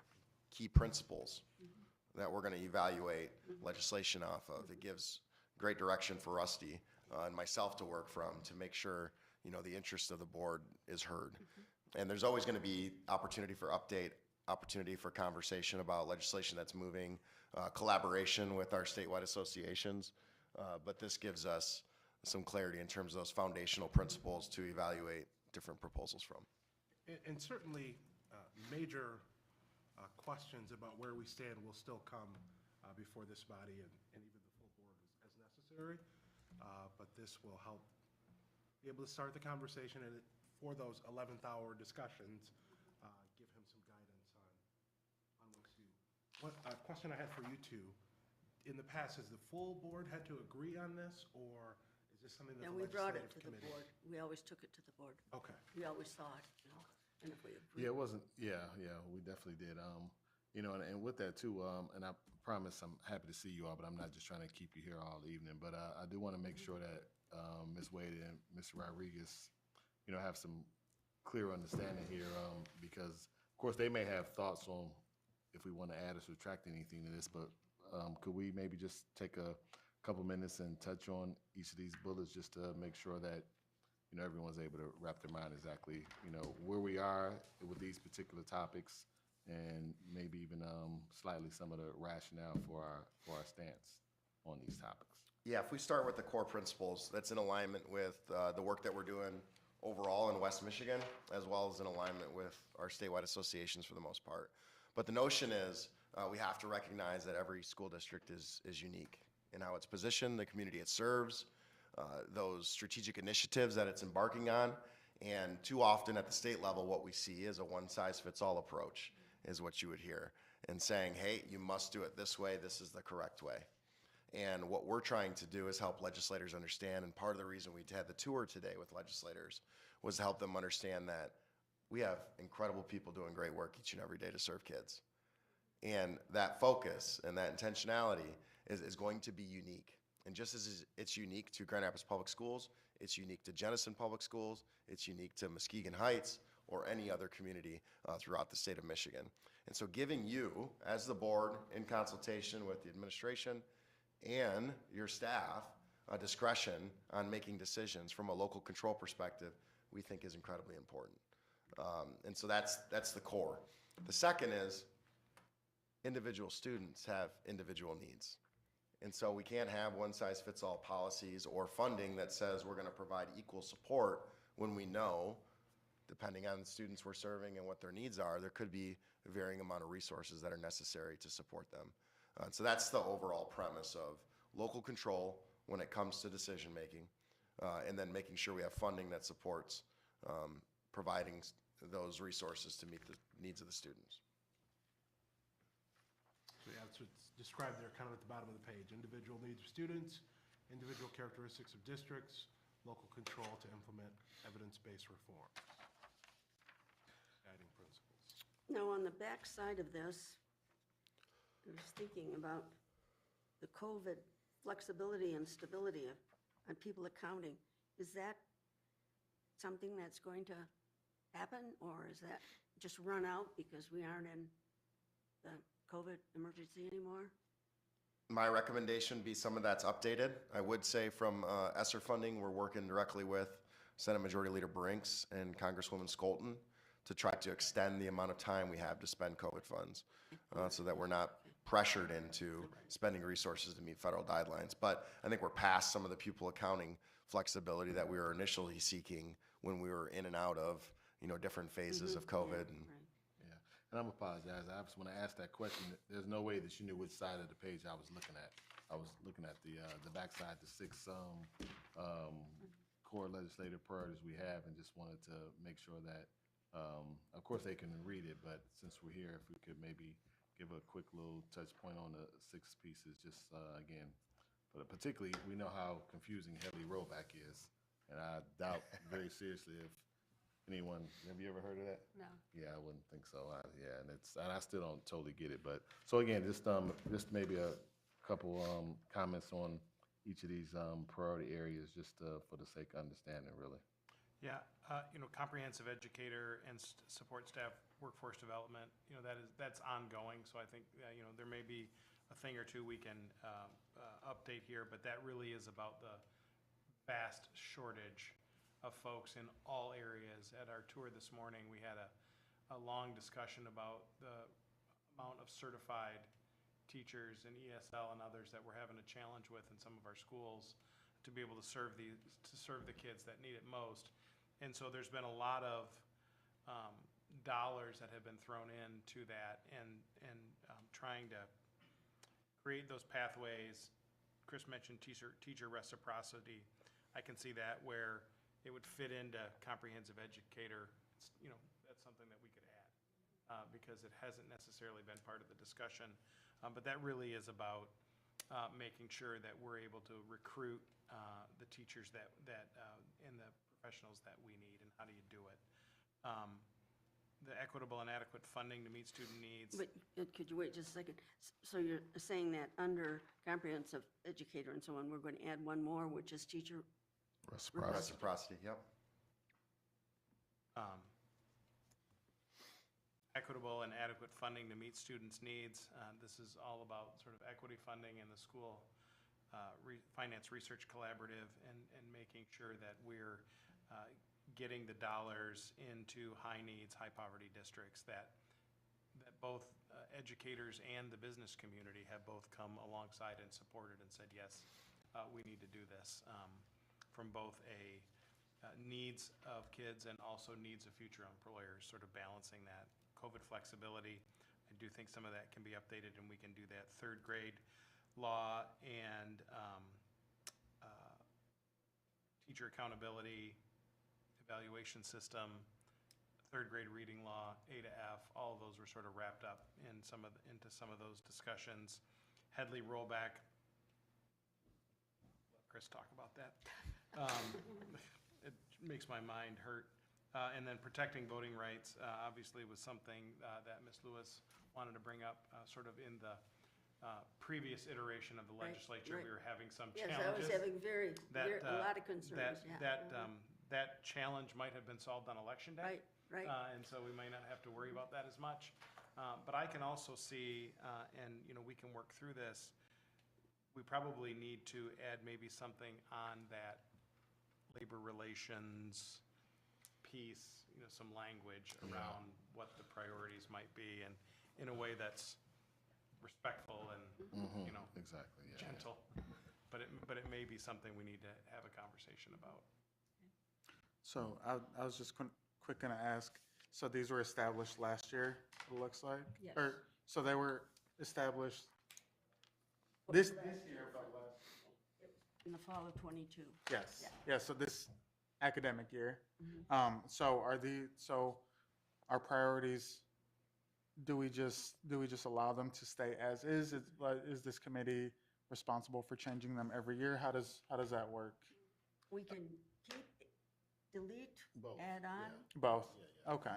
key principles that we're going to evaluate legislation off of, it gives great direction for Rusty and myself to work from, to make sure, you know, the interest of the board is heard. And there's always going to be opportunity for update, opportunity for conversation about legislation that's moving, collaboration with our statewide associations. But this gives us some clarity in terms of those foundational principles to evaluate different proposals from. And certainly, major questions about where we stand will still come before this body and even the full board as necessary. But this will help be able to start the conversation, and for those 11th hour discussions, give him some guidance on what to do. What question I had for you two, in the past, has the full board had to agree on this, or is this something that And the we brought it legislative to the committee? board. We always took it to the board. Okay. We always saw it, you know, and if we agreed. Yeah, it wasn't, yeah, we definitely did. You know, and with that too, and I promise I'm happy to see you all, but I'm not just trying to keep you here all evening. But I do want to make sure that Ms. Wade and Mr. Rodriguez, you know, have some clear understanding here, because of course they may have thoughts on if we want to add or subtract anything to this, but could we maybe just take a couple minutes and touch on each of these bullets just to make sure that, you know, everyone's able to wrap their mind exactly, you know, where we are with these particular topics, and maybe even slightly some of the rationale for our stance on these topics. Yeah, if we start with the core principles, that's in alignment with the work that we're doing overall in West Michigan, as well as in alignment with our statewide associations for the most part. But the notion is we have to recognize that every school district is unique in how it's positioned, the community it serves, those strategic initiatives that it's embarking on. And too often at the state level, what we see is a one-size-fits-all approach, is what you would hear, and saying, hey, you must do it this way, this is the correct way. And what we're trying to do is help legislators understand, and part of the reason we had the tour today with legislators was to help them understand that we have incredible people doing great work each and every day to serve kids. And that focus and that intentionality is going to be unique. And just as it's unique to Grand Rapids Public Schools, it's unique to Jenison Public Schools, it's unique to Muskegon Heights, or any other community throughout the state of Michigan. And so giving you, as the board, in consultation with the administration and your staff, discretion on making decisions from a local control perspective, we think is incredibly important. And so that's the core. The second is individual students have individual needs. And so we can't have one-size-fits-all policies or funding that says we're going to provide equal support when we know, depending on the students we're serving and what their needs are, there could be a varying amount of resources that are necessary to support them. So that's the overall premise of local control when it comes to decision-making, and then making sure we have funding that supports providing those resources to meet the needs of the students. So yeah, that's what's described there kind of at the bottom of the page. Individual needs of students, individual characteristics of districts, local control to implement evidence-based reforms. Guiding principles. Now, on the back side of this, I was thinking about the COVID flexibility and stability on people accounting. Is that something that's going to happen, or is that just run out because we aren't in the COVID emergency anymore? My recommendation would be some of that's updated. I would say from ESSER funding, we're working directly with Senate Majority Leader Brinks and Congresswoman Skolton to try to extend the amount of time we have to spend COVID funds, so that we're not pressured into spending resources to meet federal guidelines. But I think we're past some of the pupil accounting flexibility that we were initially seeking when we were in and out of, different phases of COVID. And Right. Yeah, and I'm apologize. I just want to ask that question. There's no way that you knew which side of the page I was looking at. I was looking at the backside, the six core legislative priorities we have, and just wanted to make sure that, of course, they can read it, but since we're here, if we could maybe give a quick little touch point on the six pieces, just again, but particularly, we know how confusing Headley rollback is, and I doubt very seriously if anyone, have you ever heard of that? No. Yeah, I wouldn't think so. Yeah, and I still don't totally get it, but, so again, just maybe a couple comments on each of these priority areas, just for the sake of understanding, really. Yeah, comprehensive educator and support staff workforce development, that's ongoing. So I think, there may be a thing or two we can update here, but that really is about the vast shortage of folks in all areas. At our tour this morning, we had a long discussion about the amount of certified teachers and ESL and others that we're having a challenge with in some of our schools to be able to serve the kids that need it most. And so there's been a lot of dollars that have been thrown into that, and trying to create those pathways. Chris mentioned teacher reciprocity. I can see that where it would fit into comprehensive educator. That's something that we could add because it hasn't necessarily been part of the discussion. But that really is about making sure that we're able to recruit the teachers that and the professionals that we need, and how do you do it? The equitable and adequate funding to meet student needs. But could you wait just a second? So you're saying that under comprehensive educator and so on, we're going to add one more, which is teacher? reciprocity, yep. Equitable and adequate funding to meet students' needs. This is all about sort of equity funding in the school finance research collaborative, and making sure that we're getting the dollars into high needs, high poverty districts that both educators and the business community have both come alongside and supported and said, yes, we need to do this, from both a needs of kids and also needs of future employers, sort of balancing that. COVID flexibility, I do think some of that can be updated, and we can do that. Third grade law and teacher accountability, evaluation system, third grade reading law, A to F, all of those were sort of wrapped up into some of those discussions. Headley rollback, let Chris talk about that. It makes my mind hurt. And then protecting voting rights, obviously, was something that Ms. Lewis wanted to bring up, sort of in the previous iteration of the Right, legislature. right. We were having some Yes, challenges. I was having a lot of concerns, That yeah. that challenge might have been solved on election day. Right. And so we might not have to worry about that as much. But I can also see, and we can work through this, we probably need to add maybe something on that labor relations piece, some language around what the priorities might be, and in a way that's respectful and, Exactly, yeah. gentle. But it may be something we need to have a conversation about. So I was just quick going to ask, so these were established last year, it looks like? Yes. So they were established this year, but last. In the fall of '22. Yes, Yeah. yeah, so this academic year. So our priorities, do we just allow them to stay as is? Is this committee responsible for changing them every year? How does that work? We can keep, delete, Both, add on. Both? Okay,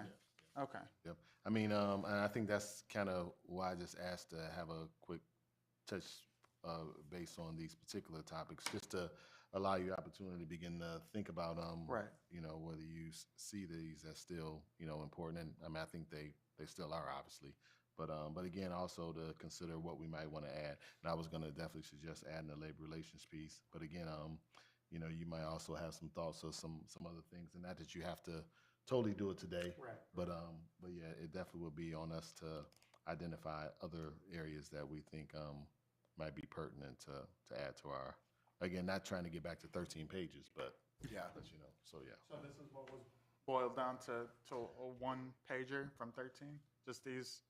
okay. Yep. I mean, and I think that's kind of why I just asked to have a quick touch base on these particular topics, just to allow you opportunity to begin to think about, Right. whether you see these as still, important. And I mean, I think they still are, obviously. But again, also to consider what we might want to add. And I was going to definitely suggest adding the labor relations piece. But again, you might also have some thoughts of some other things, and that you have to totally do it today. Right. But yeah, it definitely would be on us to identify other areas that we think might be pertinent to add to our, again, not trying to get back to 13 pages, but Yeah. let you know. So yeah. So this is what was boiled down to a one pager from 13? Just these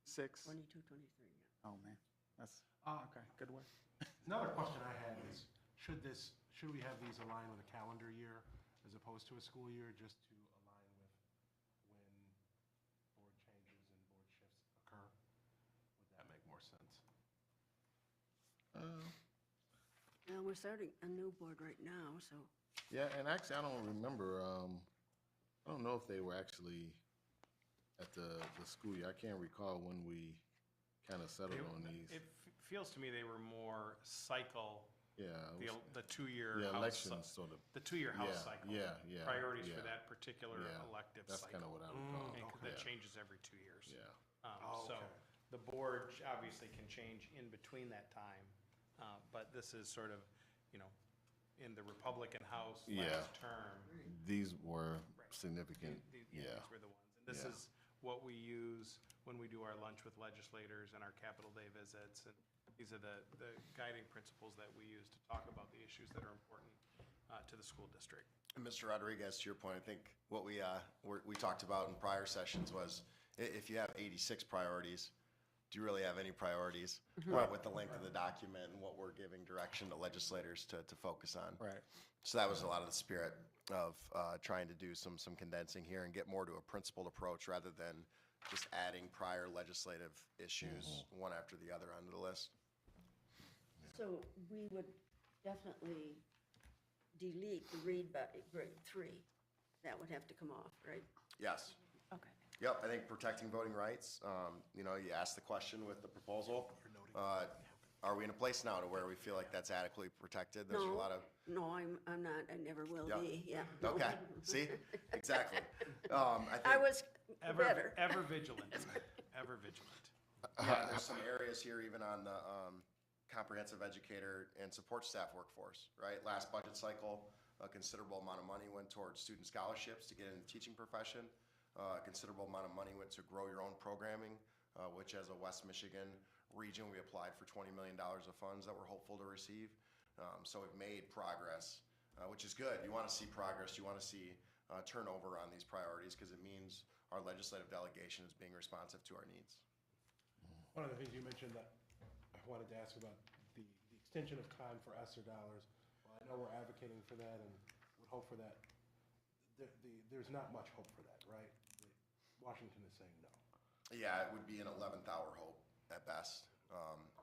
6? 22, 23, yeah. Oh, man. That's, Uh, okay, good way. Another question I had is, should we have these align with a calendar year as opposed to a school year, just to align with when board changes and board shifts occur? Would that make more sense? Well, we're starting a new board right now, so. Yeah, and actually, I don't remember, I don't know if they were actually at the school year. I can't recall when we kind of settled on these. It feels to me they were more cycle, Yeah. it was- the 2-year Yeah, house, elections sort of. the 2-year house Yeah, cycle. yeah, Priorities for yeah. that particular Yeah, elective That's kind of cycle. what I recall. And okay. that Yeah. changes every 2 years. Yeah. So okay. the board obviously can change in between that time, but this is sort of, in the Republican House Yeah. last term. These were Right. significant, These yeah. were the ones. And this Yeah. is what we use when we do our lunch with legislators and our Capitol Day visits. And these are the guiding principles that we use to talk about the issues that are important to the school district. And Mr. Rodriguez, to your point, I think what we talked about in prior sessions was if you have 86 priorities, do you really have any priorities with the length of the document and what we're giving direction to legislators to focus on? Right. So that was a lot of the spirit of trying to do some condensing here and get more to a principled approach rather than just adding prior legislative issues one after the other onto the list. So we would definitely delete the read by grade 3. That would have to come off, right? Yes. Okay. Yep, I think protecting voting rights, you asked the question with the proposal. Are we in a place now to where we feel like that's adequately protected? There's a lot of, No, I'm not, I never will Yep. be, yeah. okay, see, exactly. I I think, was better. Ever vigilant, ever vigilant. yeah, there's some areas here even on the comprehensive educator and support staff workforce, right? Last budget cycle, a considerable amount of money went towards student scholarships to get in the teaching profession. A considerable amount of money went to grow your own programming, which as a West Michigan region, we applied for $20 million of funds that we're hopeful to receive. So we've made progress, which is good. You want to see progress. You want to see turnover on these priorities because it means our legislative delegation is being responsive to our needs. One of the things you mentioned that I wanted to ask about the extension of time for ESSER dollars. Well, I know we're advocating for that and would hope for that. There's not much hope for that, right? Washington is saying no. Yeah, it would be an 11th hour hope at best,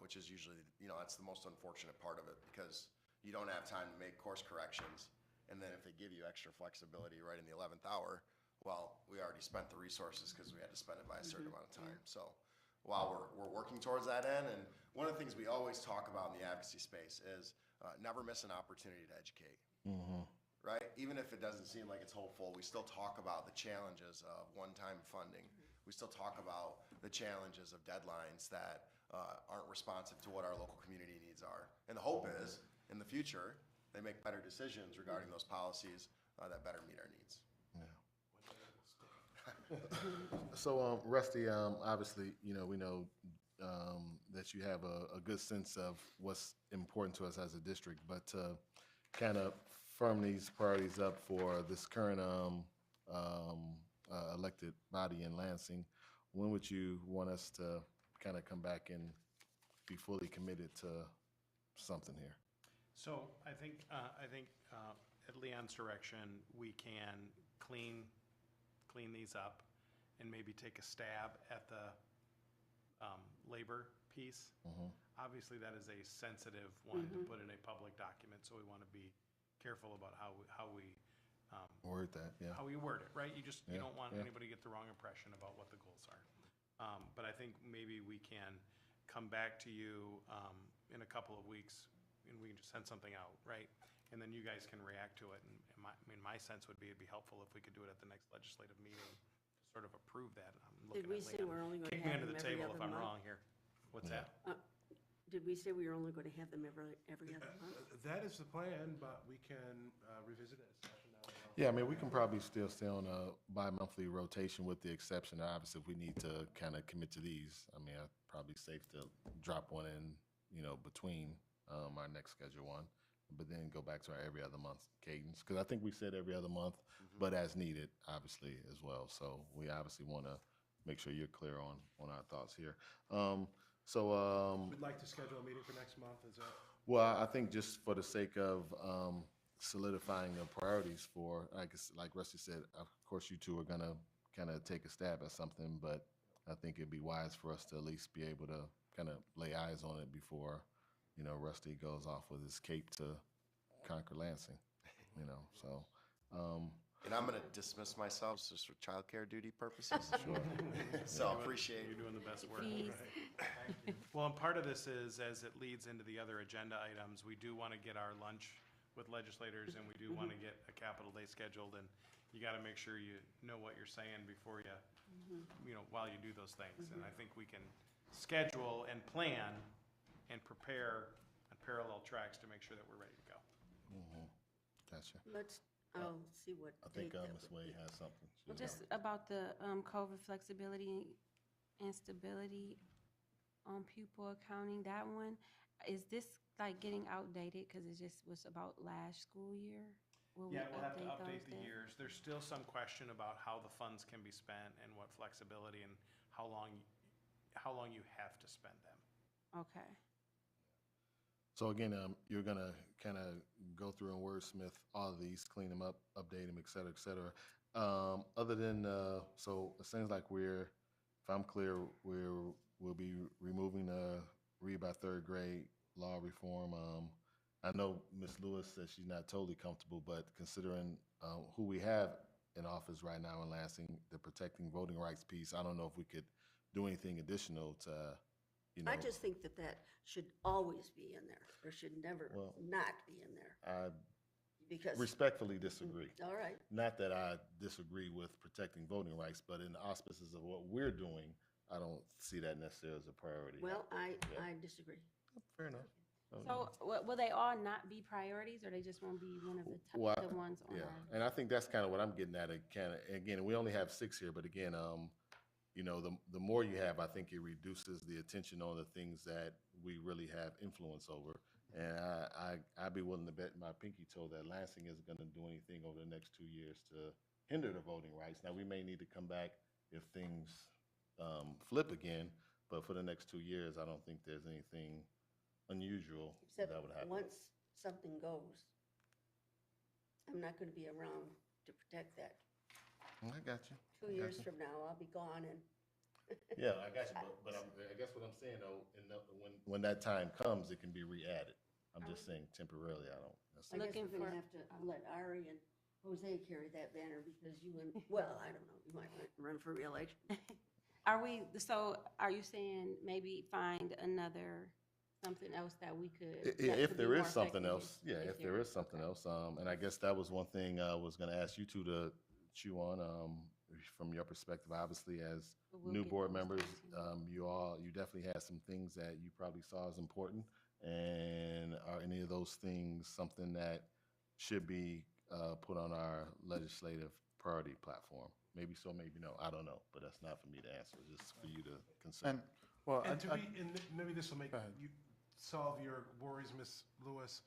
which is usually, that's the most unfortunate part of it because you don't have time to make course corrections. And then if they give you extra flexibility right in the 11th hour, well, we already spent the resources because we had to spend it by a certain amount of time. So while we're working towards that end, and one of the things we always talk about in the advocacy space is never miss an opportunity to educate. Right? Even if it doesn't seem like it's hopeful, we still talk about the challenges of one-time funding. We still talk about the challenges of deadlines that aren't responsive to what our local community needs are. And the hope is, in the future, they make better decisions regarding those policies that better meet our needs. So, Rusty, obviously, we know that you have a good sense of what's important to us as a district, but to kind of firm these priorities up for this current elected body in Lansing, when would you want us to kind of come back and be fully committed to something here? So I think at Leon's direction, we can clean these up and maybe take a stab at the labor piece. Obviously, that is a sensitive one to put in a public document, so we want to be careful about how we Word that, yeah. how we word it, right? You Yeah, don't want yeah. anybody to get the wrong impression about what the goals are. But I think maybe we can come back to you in a couple of weeks and we can just send something out, right? And then you guys can react to it. And my sense would be it'd be helpful if we could do it at the next legislative meeting to sort of approve that. I'm Did looking we at say Leon. we're only going to Kick me have under them the every table other if I'm month? wrong here. What's that? Did we say we were only going to have them every other month? That is the plan, but we can revisit it at session down the line. Yeah, I mean, we can probably still stay on a bi-monthly rotation with the exception, obviously, if we need to kind of commit to these. I mean, probably safe to drop one in, between our next schedule one, but then go back to our every other month cadence. Because I think we said every other month, but as needed, obviously, as well. So we obviously want to make sure you're clear on our thoughts here. We'd like to schedule a meeting for next month, is that? Well, I think just for the sake of solidifying the priorities for, I guess, like Rusty said, of course, you two are gonna kind of take a stab at something, but I think it'd be wise for us to at least be able to kind of lay eyes on it before, Rusty goes off with his cape to conquer Lansing, so. And I'm going to dismiss myself just for childcare duty purposes. Sure. So appreciate You're doing the best work. Fees. Well, and part of this is, as it leads into the other agenda items, we do want to get our lunch with legislators, and we do want to get a capital day scheduled, and you got to make sure you know what you're saying before you, while you do those things. And I think we can schedule and plan and prepare on parallel tracks to make sure that we're ready to go. Gotcha. I'll see what I think date that Ms. would Wade be. has something. Well, just about the COVID flexibility and stability on pupil accounting, that one, is this like getting outdated because it just was about last school year? Will we Yeah, we'll have to those update the then? years. There's still some question about how the funds can be spent and what flexibility and how long you have to spend them. Okay. So again, you're gonna kind of go through and wordsmith all of these, clean them up, update them, et cetera, et cetera. Other than, so it seems like if I'm clear, we'll be removing the read by third grade law reform. I know Ms. Lewis says she's not totally comfortable, but considering who we have in office right now in Lansing, the protecting voting rights piece, I don't know if we could do anything additional to, I just think that should always be in there. There should never Well, not be in there. I Because, respectfully disagree. all right, Not that I disagree with protecting voting rights, but in the auspices of what we're doing, I don't see that necessarily as a priority. well, I Yeah. disagree. Fair enough. So will they all not be priorities, or they just won't be one of the Well, top, the ones on Yeah, our? and I think that's kind of what I'm getting at. Again, we only have 6 here, but again, the more you have, I think it reduces the attention on the things that we really have influence over. And I'd be willing to bet my pinky toe that Lansing isn't going to do anything over the next 2 years to hinder the voting rights. Now, we may need to come back if things flip again, but for the next 2 years, I don't think there's anything unusual Except that would happen. once something goes, I'm not going to be around to protect that. I got you. 2 years from now, I'll be gone and. Yeah, I got you, but I guess what I'm saying though, when that time comes, it can be re-added. I'm just saying temporarily, I don't. I guess Looking we're gonna for- have to let Ari and Jose carry that banner because you and, well, I don't know, you might run for reelection. Are you saying maybe find another, something else that we could? that If could be there more is something effective else, yeah, if there is something else, and I guess that was one thing I was gonna ask you two to chew on, from your perspective, obviously, as But we'll new get board those members, things. you definitely had some things that you probably saw as important, and are any of those things something that should be put on our legislative priority platform? Maybe so, maybe no, I don't know, but that's not for me to answer, just for you to consider. And, well, And maybe this will make Go ahead. you solve your worries, Ms. Lewis.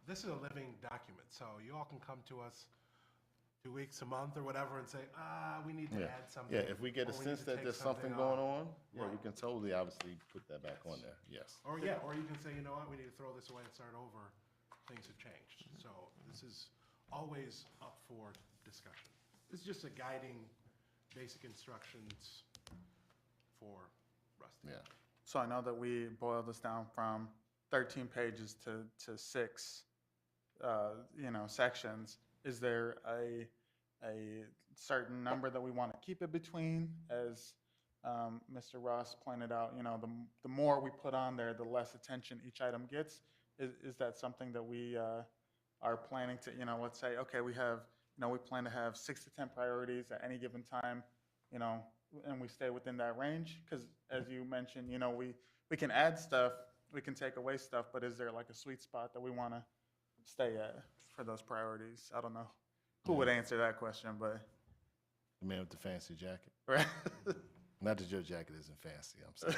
This is a living document, so you all can come to us 2 weeks, a month, or whatever, and say, we need to add something. Yeah, if we get a or need sense to that take there's something going on, yeah, we Right. can totally, obviously, put that back on there, yes. Or you can say, you know what, we need to throw this away and start over. Things have changed. So this is always up for discussion. It's just a guiding, basic instructions for Rusty. Yeah. so I know that we boiled this down from 13 pages to 6, sections. Is there a certain number that we want to keep it between? As Mr. Ross pointed out, the more we put on there, the less attention each item gets. Is that something that we are planning to, let's say, okay, we plan to have 6 to 10 priorities at any given time, and we stay within that range? Because as you mentioned, we can add stuff, we can take away stuff, but is there like a sweet spot that we want to stay at for those priorities? I don't know. who would answer that question, but, The man with the fancy jacket. right? Not that your jacket isn't fancy, I'm saying.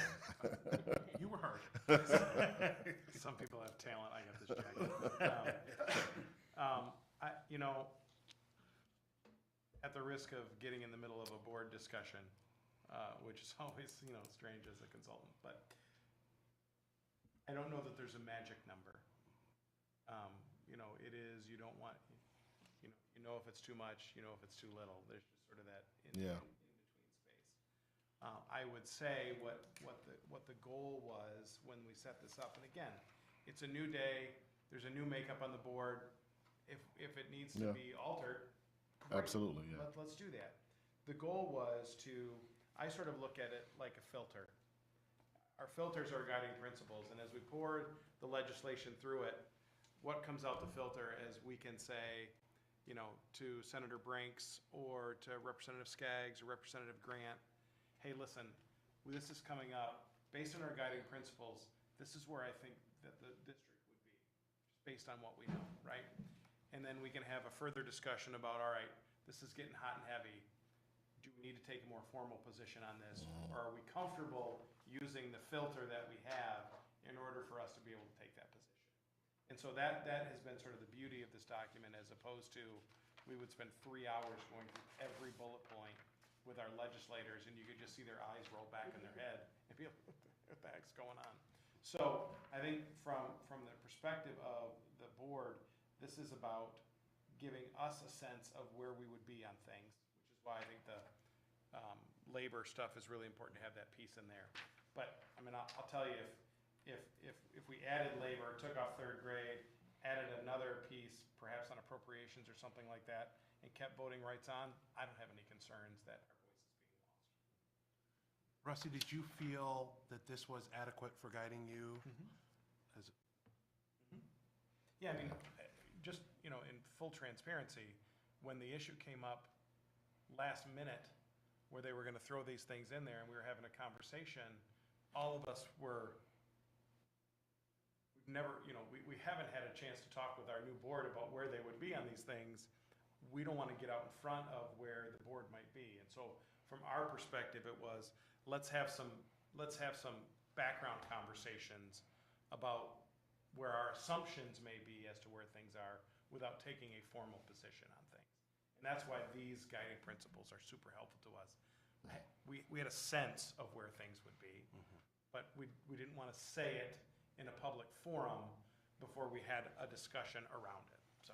You were heard. Some people have talent, I got this jacket. You know, at the risk of getting in the middle of a board discussion, which is always, you know, strange as a consultant, but I don't know that there's a magic number. You know, it is, you don't want, you know if it's too much, you know if it's too little. There's just sort of that in between space. I would say what the goal was when we set this up, and again, it's a new day, there's a new makeup on the board. If it needs to Yeah. be altered, great. Absolutely, yeah. Let's do that. The goal was I sort of look at it like a filter. Our filters are guiding principles, and as we pour the legislation through it, what comes out the filter as we can say, you know, to Senator Brinks or to Representative Skaggs or Representative Grant, hey, listen, this is coming up. Based on our guiding principles, this is where I think that the district would be, just based on what we know, right? And then we can have a further discussion about, all right, this is getting hot and heavy. Do we need to take a more formal position on this? Or are we comfortable using the filter that we have in order for us to be able to take that position? And so that has been sort of the beauty of this document, as opposed to, we would spend 3 hours going through every bullet point with our legislators, and you could just see their eyes roll back in their head and be like, what the heck's going on? So I think from the perspective of the board, this is about giving us a sense of where we would be on things, which is why I think the labor stuff is really important to have that piece in there. But I mean, I'll tell you, if we added labor, took off third grade, added another piece, perhaps on appropriations or something like that, and kept voting rights on, I don't have any concerns that our voice is being lost. Rusty, did you feel that this was adequate for guiding you? As Yeah, I mean, just, you know, in full transparency, when the issue came up last minute, where they were gonna throw these things in there and we were having a conversation, all of us were, we've never, you know, we haven't had a chance to talk with our new board about where they would be on these things. We don't wanna get out in front of where the board might be. And so from our perspective, it was, let's have some background conversations about where our assumptions may be as to where things are without taking a formal position on things. And that's why these guiding principles are super helpful to us. We had a sense of where things would be, but we didn't want to say it in a public forum before we had a discussion around it. So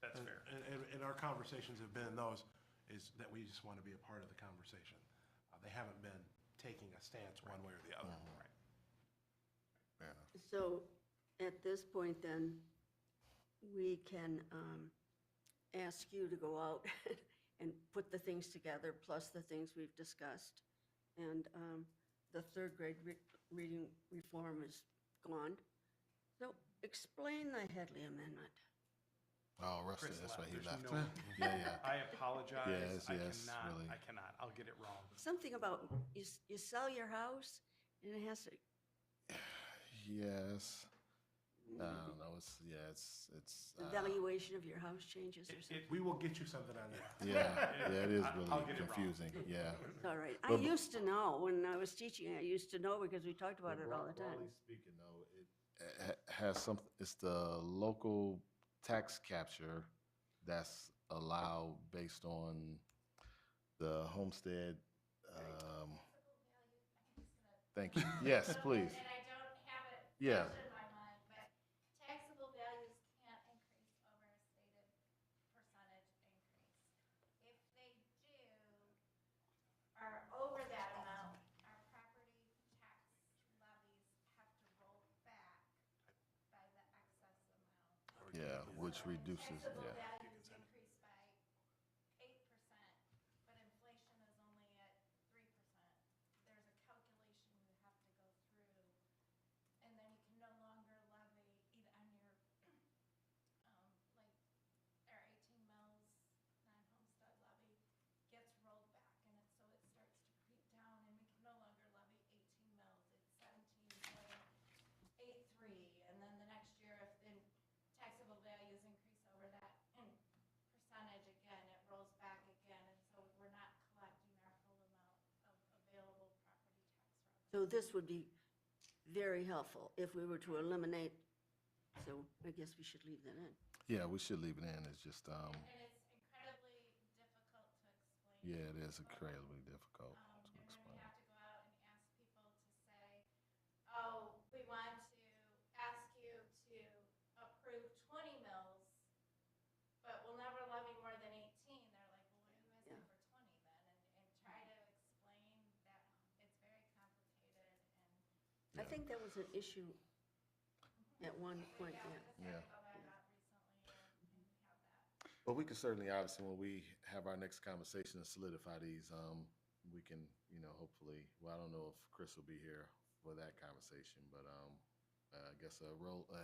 that's fair. And our conversations have been those, is that we just want to be a part of the conversation. They haven't been taking a stance one way or the other. Right. Yeah. So at this point then, we can ask you to go out and put the things together, plus the things we've discussed. And the third grade reading reform is gone. So explain the Headley Amendment. Oh, Rusty, Chris that's why he left. left. There's Yeah. I apologize. Yes, I yes, cannot, really. I cannot. I'll get it wrong. Something about you sell your house and it has to, Yes. I don't know, it's the valuation of your house changes or something. We will get you something on that. yeah, it is I'll really get it wrong. confusing, yeah. It's all right. I But- used to know, when I was teaching, I used to know because we talked about it all the time. Broadly speaking, though, it has some, it's the local tax capture that's allowed based on the homestead, thank you, yes, please, And I don't have it yeah. fresh in my mind, but taxable values can't increase over a stated percentage increase. If they do, are over that amount, our property tax levies have to roll back by the excess amount. Yeah, which reduces, Taxable yeah. values increase by 8%, but inflation is only at 3%. There's a calculation you have to go through, and then you can no longer levy either on your, like, our 18 mills non-homestead levy gets rolled back, and so it starts to creep down, and we can no longer levy 18 mills. It's 17.83, and then the next year, if the taxable values increase over that, and So this would be very helpful if we were to eliminate, so I guess we should leave that in. Yeah, we should leave it in. It's just, And it's incredibly difficult to explain. yeah, it is incredibly difficult to You're going explain. to have to go out and ask people to say, oh, we want to ask you to approve 20 mills, but we'll never levy more than 18. They're like, well, why are you asking Yeah. for 20 then? And try to explain that it's very complicated and. I think that was an issue at one point, yeah. Yeah. Go back out recently and have that. But we can certainly, obviously, when we have our next conversation and solidify these, we can, hopefully, well, I don't know if Chris will be here for that conversation, but I guess a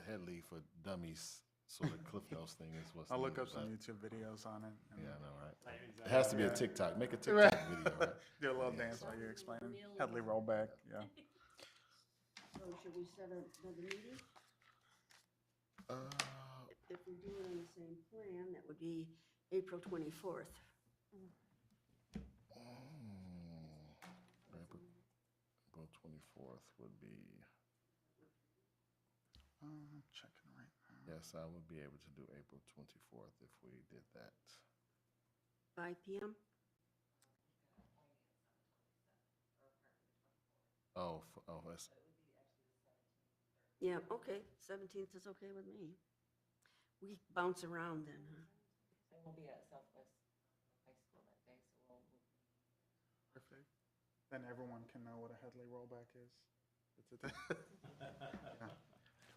head lead for dummies, sort of Cliff Notes thing is what's I'll look needed, up some but- YouTube videos on it. and Yeah, I know, right? Right, It has to be a Yeah. TikTok. Make a TikTok video, right? Do a little Yeah, dance so- while you're explaining. Headley rollback, yeah. So should we set another meeting? If we do it on the same plan, that would be April 24th. April 24th would be, I'm checking right now. yes, I would be able to do April 24th if we did that. 5 PM? Oh, that's, Yeah, okay, 17th is okay with me. We bounce around then, huh? I will be at Southwest High School that day, so we'll move. Perfect. Then everyone can know what a Headley rollback is. It's a, yeah.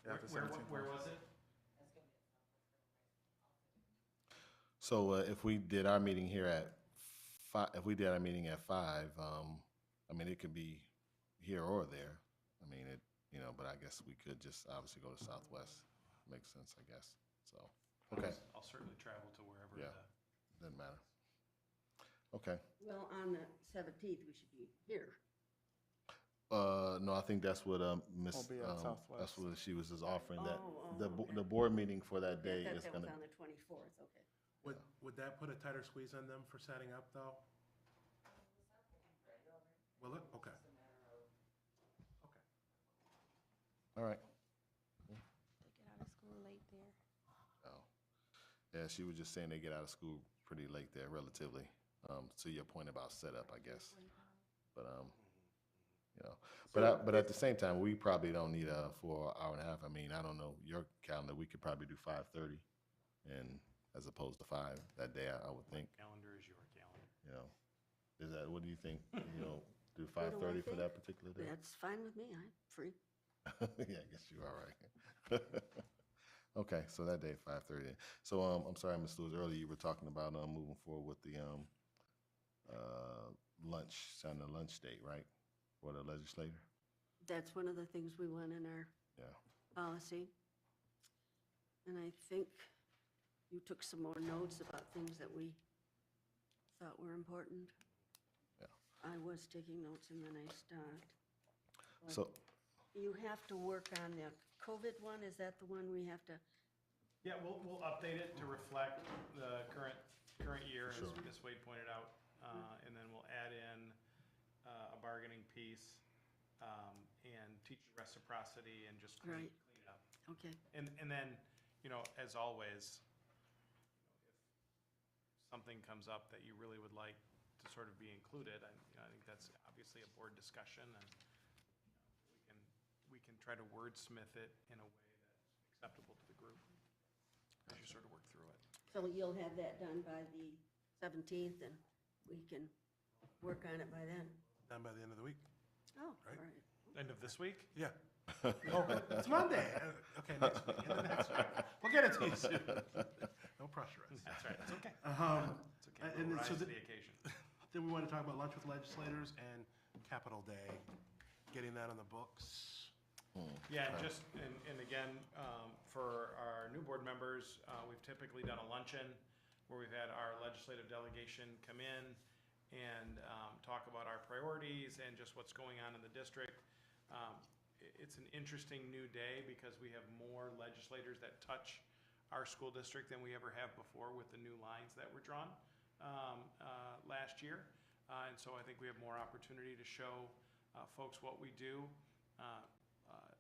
Yeah, the 17th Where one. was it? That's gonna be at Southwest High School. so if we did our meeting here at 5, if we did our meeting at 5, I mean, it could be here or there. I mean, but I guess we could just obviously go to Southwest. Makes sense, I guess. So, okay, I'll certainly travel to wherever. Yeah. doesn't matter. Okay. Well, on the 17th, we should be here. No, I think that's what Miss. We'll be at That's Southwest. what she was just offering. That Okay. the board meeting for that I day thought is that was gonna. on the 24th, okay. Would that put a tighter squeeze on them for setting up, though? Will it? Okay. Okay. All right. They get out of school late there. Oh, yeah. She was just saying they get out of school pretty late there, relatively. To your point about setup, I guess. But but at the same time, we probably don't need a full hour and a half. I mean, I don't know your calendar. We could probably do 5:30, and as opposed to 5 that day, I would think. Calendar is your calendar. Is that what do you think? Do What do I 5:30 for think? that particular day? That's fine with me, I'm free. Yeah, I guess you are right. Okay, so that day, 5:30. So, I'm sorry, Ms. Lewis, earlier you were talking about, moving forward with the, lunch, on the lunch date, right? For the legislator? That's one of the things we want in our Yeah. policy. And I think you took some more notes about things that we thought were important. Yeah. I was taking notes and then I stopped. But So, you have to work on the COVID one, is that the one we have to? Yeah, we'll update it to reflect the current year, as Sure. Ms. Wade pointed out. And then we'll add in a bargaining piece, and teacher reciprocity and just clean Right. it up. Okay, And then, as always, if something comes up that you really would like to sort of be included, I think that's obviously a board discussion, and we can try to wordsmith it in a way that's acceptable to the group as you sort of work through it. so you'll have that done by the 17th and we can work on it by then? Done by the end of the week? Oh, all Right. right. End of this week? Yeah. Oh, it's Monday. Okay, next week. And then next week. We'll get it to you soon. No pressure. That's right, it's okay. It's okay, and we'll then so rise to the- the occasion. Then we want to talk about lunch with legislators and Capital Day, getting that on the books. Yeah, and again, for our new board members, we've typically done a luncheon where we've had our legislative delegation come in and talk about our priorities and just what's going on in the district. It's an interesting new day because we have more legislators that touch our school district than we ever have before with the new lines that were drawn last year. And so I think we have more opportunity to show folks what we do. Uh, uh,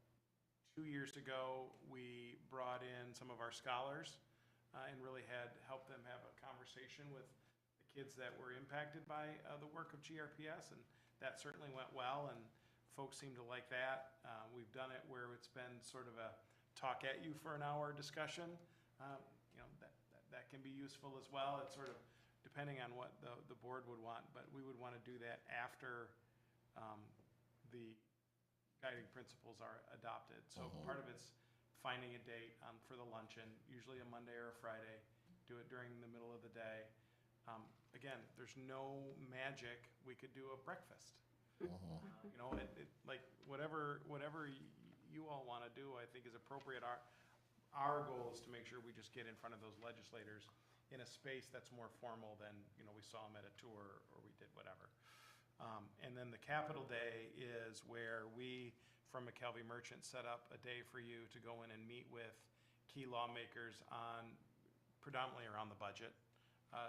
2 years ago, we brought in some of our scholars and really had helped them have a conversation with the kids that were impacted by the work of GRPS, and that certainly went well, and folks seem to like that. We've done it where it's been sort of a talk at you for an hour discussion. That can be useful as well. It's sort of depending on what the board would want, but we would want to do that after the guiding principles are adopted. So part of it's finding a date for the luncheon, usually a Monday or a Friday. Do it during the middle of the day. Again, there's no magic. We could do a breakfast. Like whatever you all want to do, I think is appropriate. Our goal is to make sure we just get in front of those legislators in a space that's more formal than, we saw them at a tour or we did whatever. And then the Capitol Day is where we, from McKelvey Merchant, set up a day for you to go in and meet with key lawmakers on, predominantly around the budget,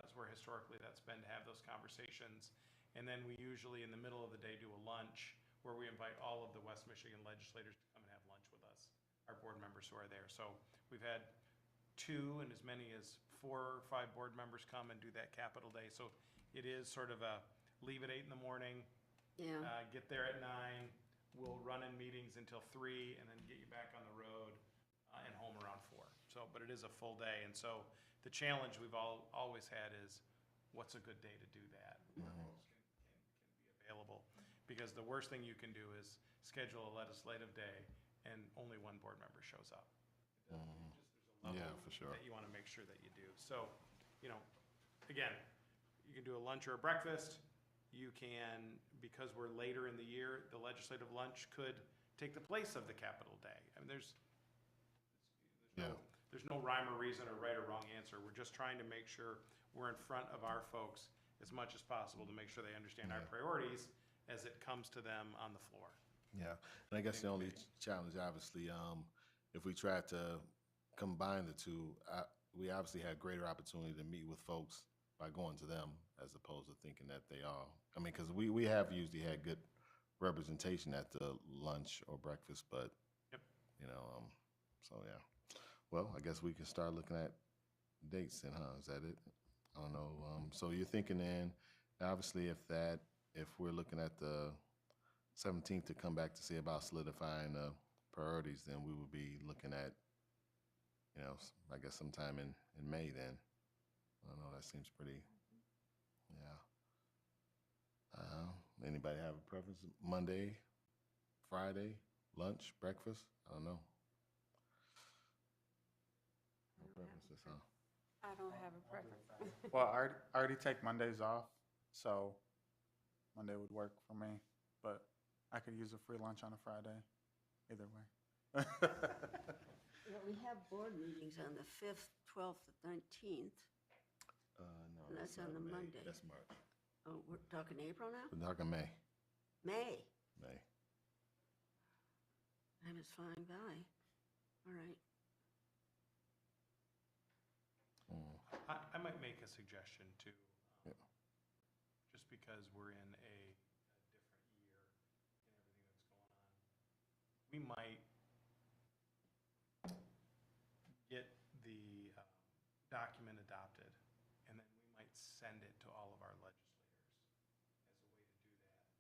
is where historically that's been to have those conversations. And then we usually, in the middle of the day, do a lunch where we invite all of the West Michigan legislators to come and have lunch with us, our board members who are there. So we've had 2 and as many as 4 or 5 board members come and do that Capitol Day. So it is sort of a leave at 8 in the morning, get there at 9. We'll run in meetings until 3 and then get you back on the road and home around 4. So, but it is a full day. And so the challenge we've always had is what's a good day to do that? Where folks can be available. Because the worst thing you can do is schedule a legislative day and only one board member shows up. There's a level for sure. that you want to make sure that you do. So, again, you can do a lunch or a breakfast. You can, because we're later in the year, the legislative lunch could take the place of the Capitol Day. I mean, there's no rhyme or reason or right or wrong answer. We're just trying to make sure we're in front of our folks as much as possible to make sure they understand our priorities as it comes to them on the floor. Yeah, and I guess the only challenge, obviously, if we try to combine the two, we obviously had greater opportunity to meet with folks by going to them as opposed to thinking that they all. I mean, because we have usually had good representation at the lunch or breakfast, but so yeah. Well, I guess we can start looking at dates then, huh? Is that it? I don't know. So you're thinking then, obviously, if we're looking at the 17th to come back to see about solidifying the priorities, then we would be looking at, I guess sometime in May then. I don't know, that seems pretty, anybody have a preference? Monday, Friday, lunch, breakfast? I don't know. No preferences, huh? I don't have a preference. Well, I already take Mondays off, so Monday would work for me, but I could use a free lunch on a Friday, either way. Well, we have board meetings on the 5th, 12th, and 19th. No, And that's on not the May. Monday. That's March. Oh, we're talking April now? We're talking May. May. May. Time is flying by. All right. I might make a suggestion too. Yeah. Just because we're in a different year and everything that's going on. We might get the document adopted, and then we might send it to all of our legislators as a way to do that.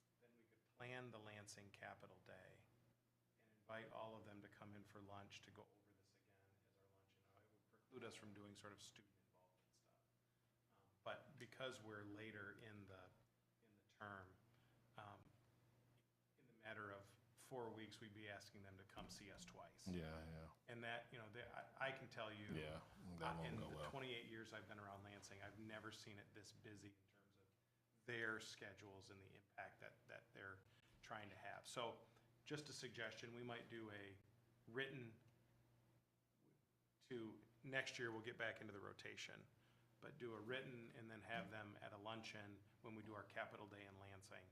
Then we could plan the Lansing Capitol Day and invite all of them to come in for lunch to go over this again as our luncheon. It would preclude us from doing sort of student involvement stuff. But because we're later in the term, in the matter of 4 weeks, we'd be asking them to come see us twice. Yeah. And that, I can tell you, Yeah, that won't in go the well. 28 years I've been around Lansing, I've never seen it this busy in terms of their schedules and the impact that they're trying to have. So just a suggestion, we might do a written next year we'll get back into the rotation, but do a written and then have them at a luncheon when we do our Capitol Day in Lansing.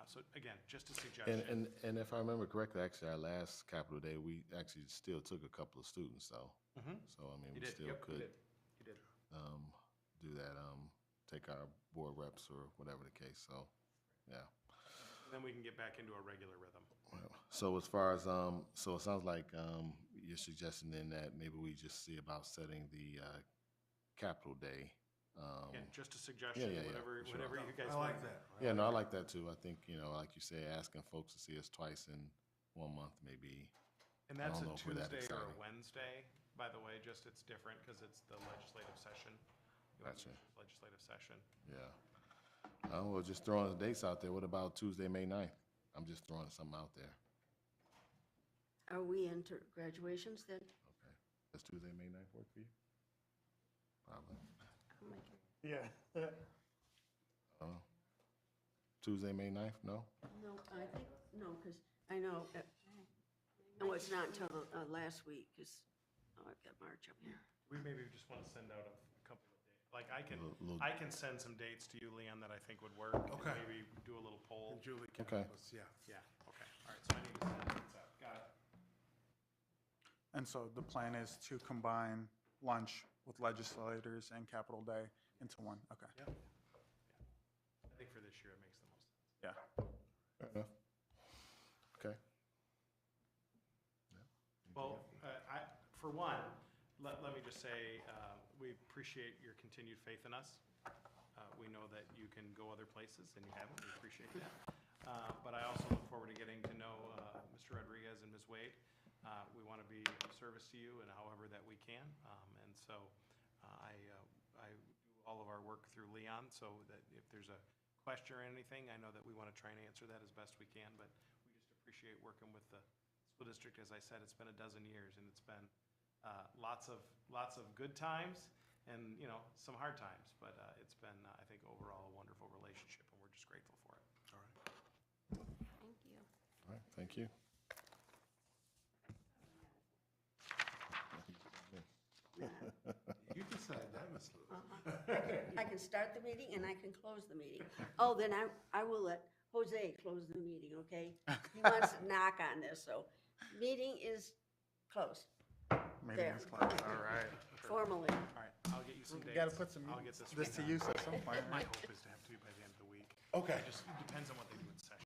So again, just a suggestion. And if I remember correctly, actually, our last Capitol Day, we actually still took a couple of students, though. So, I mean, You we did. still Yep, could you did. do that, take our board reps or whatever the case, so, yeah. then we can get back into a regular rhythm. So as far as, so it sounds like you're suggesting then that maybe we just see about setting the Capital Day. Yeah, just a suggestion, yeah, whatever, sure. whatever you guys I want. like that. Yeah, no, I like that too. I think, like you say, asking folks to see us twice in 1 month maybe. And that's a don't know if we're that Tuesday or a exciting. Wednesday, by the way, just it's different because it's the legislative session. Gotcha. Legislative session. Yeah. Oh, well, just throwing the dates out there. What about Tuesday, May 9th? I'm just throwing something out there. Are we into graduations then? Okay. Does Tuesday, May 9th work for you? Probably. I'll make it. Yeah. Tuesday, May 9th? No? No, I think, no, because I know, no, it's not until last week, because, I've got March up here. We maybe just want to send out a couple of dates. Like I Little- I can send some dates to you, Leon, that I think would work. and Okay. Maybe do a little poll. And Julie can Okay. help us, yeah. Yeah, okay. All right, so I need to send dates out. Got it. And so the plan is to combine lunch with legislators and Capital Day into one, okay. Yeah. I think for this year, it makes the most sense. Yeah. Fair enough. Okay. Well, for one, let me just say, we appreciate your continued faith in us. We know that you can go other places, and you haven't. We appreciate that. But I also look forward to getting to know Mr. Rodriguez and Ms. Wade. We want to be of service to you in however that we can. And so I do all of our work through Leon, so that if there's a question or anything, I know that we want to try and answer that as best we can. But we just appreciate working with the school district. As I said, it's been a dozen years, and it's been lots of good times and, some hard times. But it's been, I think, overall a wonderful relationship, and we're just grateful for it. All right. Thank you. All right, thank you. You decide that, Ms. Lewis. I can start the meeting and I can close the meeting. Oh, then I will let Jose close the meeting, okay? He wants to knock on this, so meeting is closed Meeting There. is closed, all right. formally. All right, I'll get you some dates. We gotta put some, I'll get this this to use at some point, My right? hope is to have to do it by the end of the week. Okay. It just depends on what they do with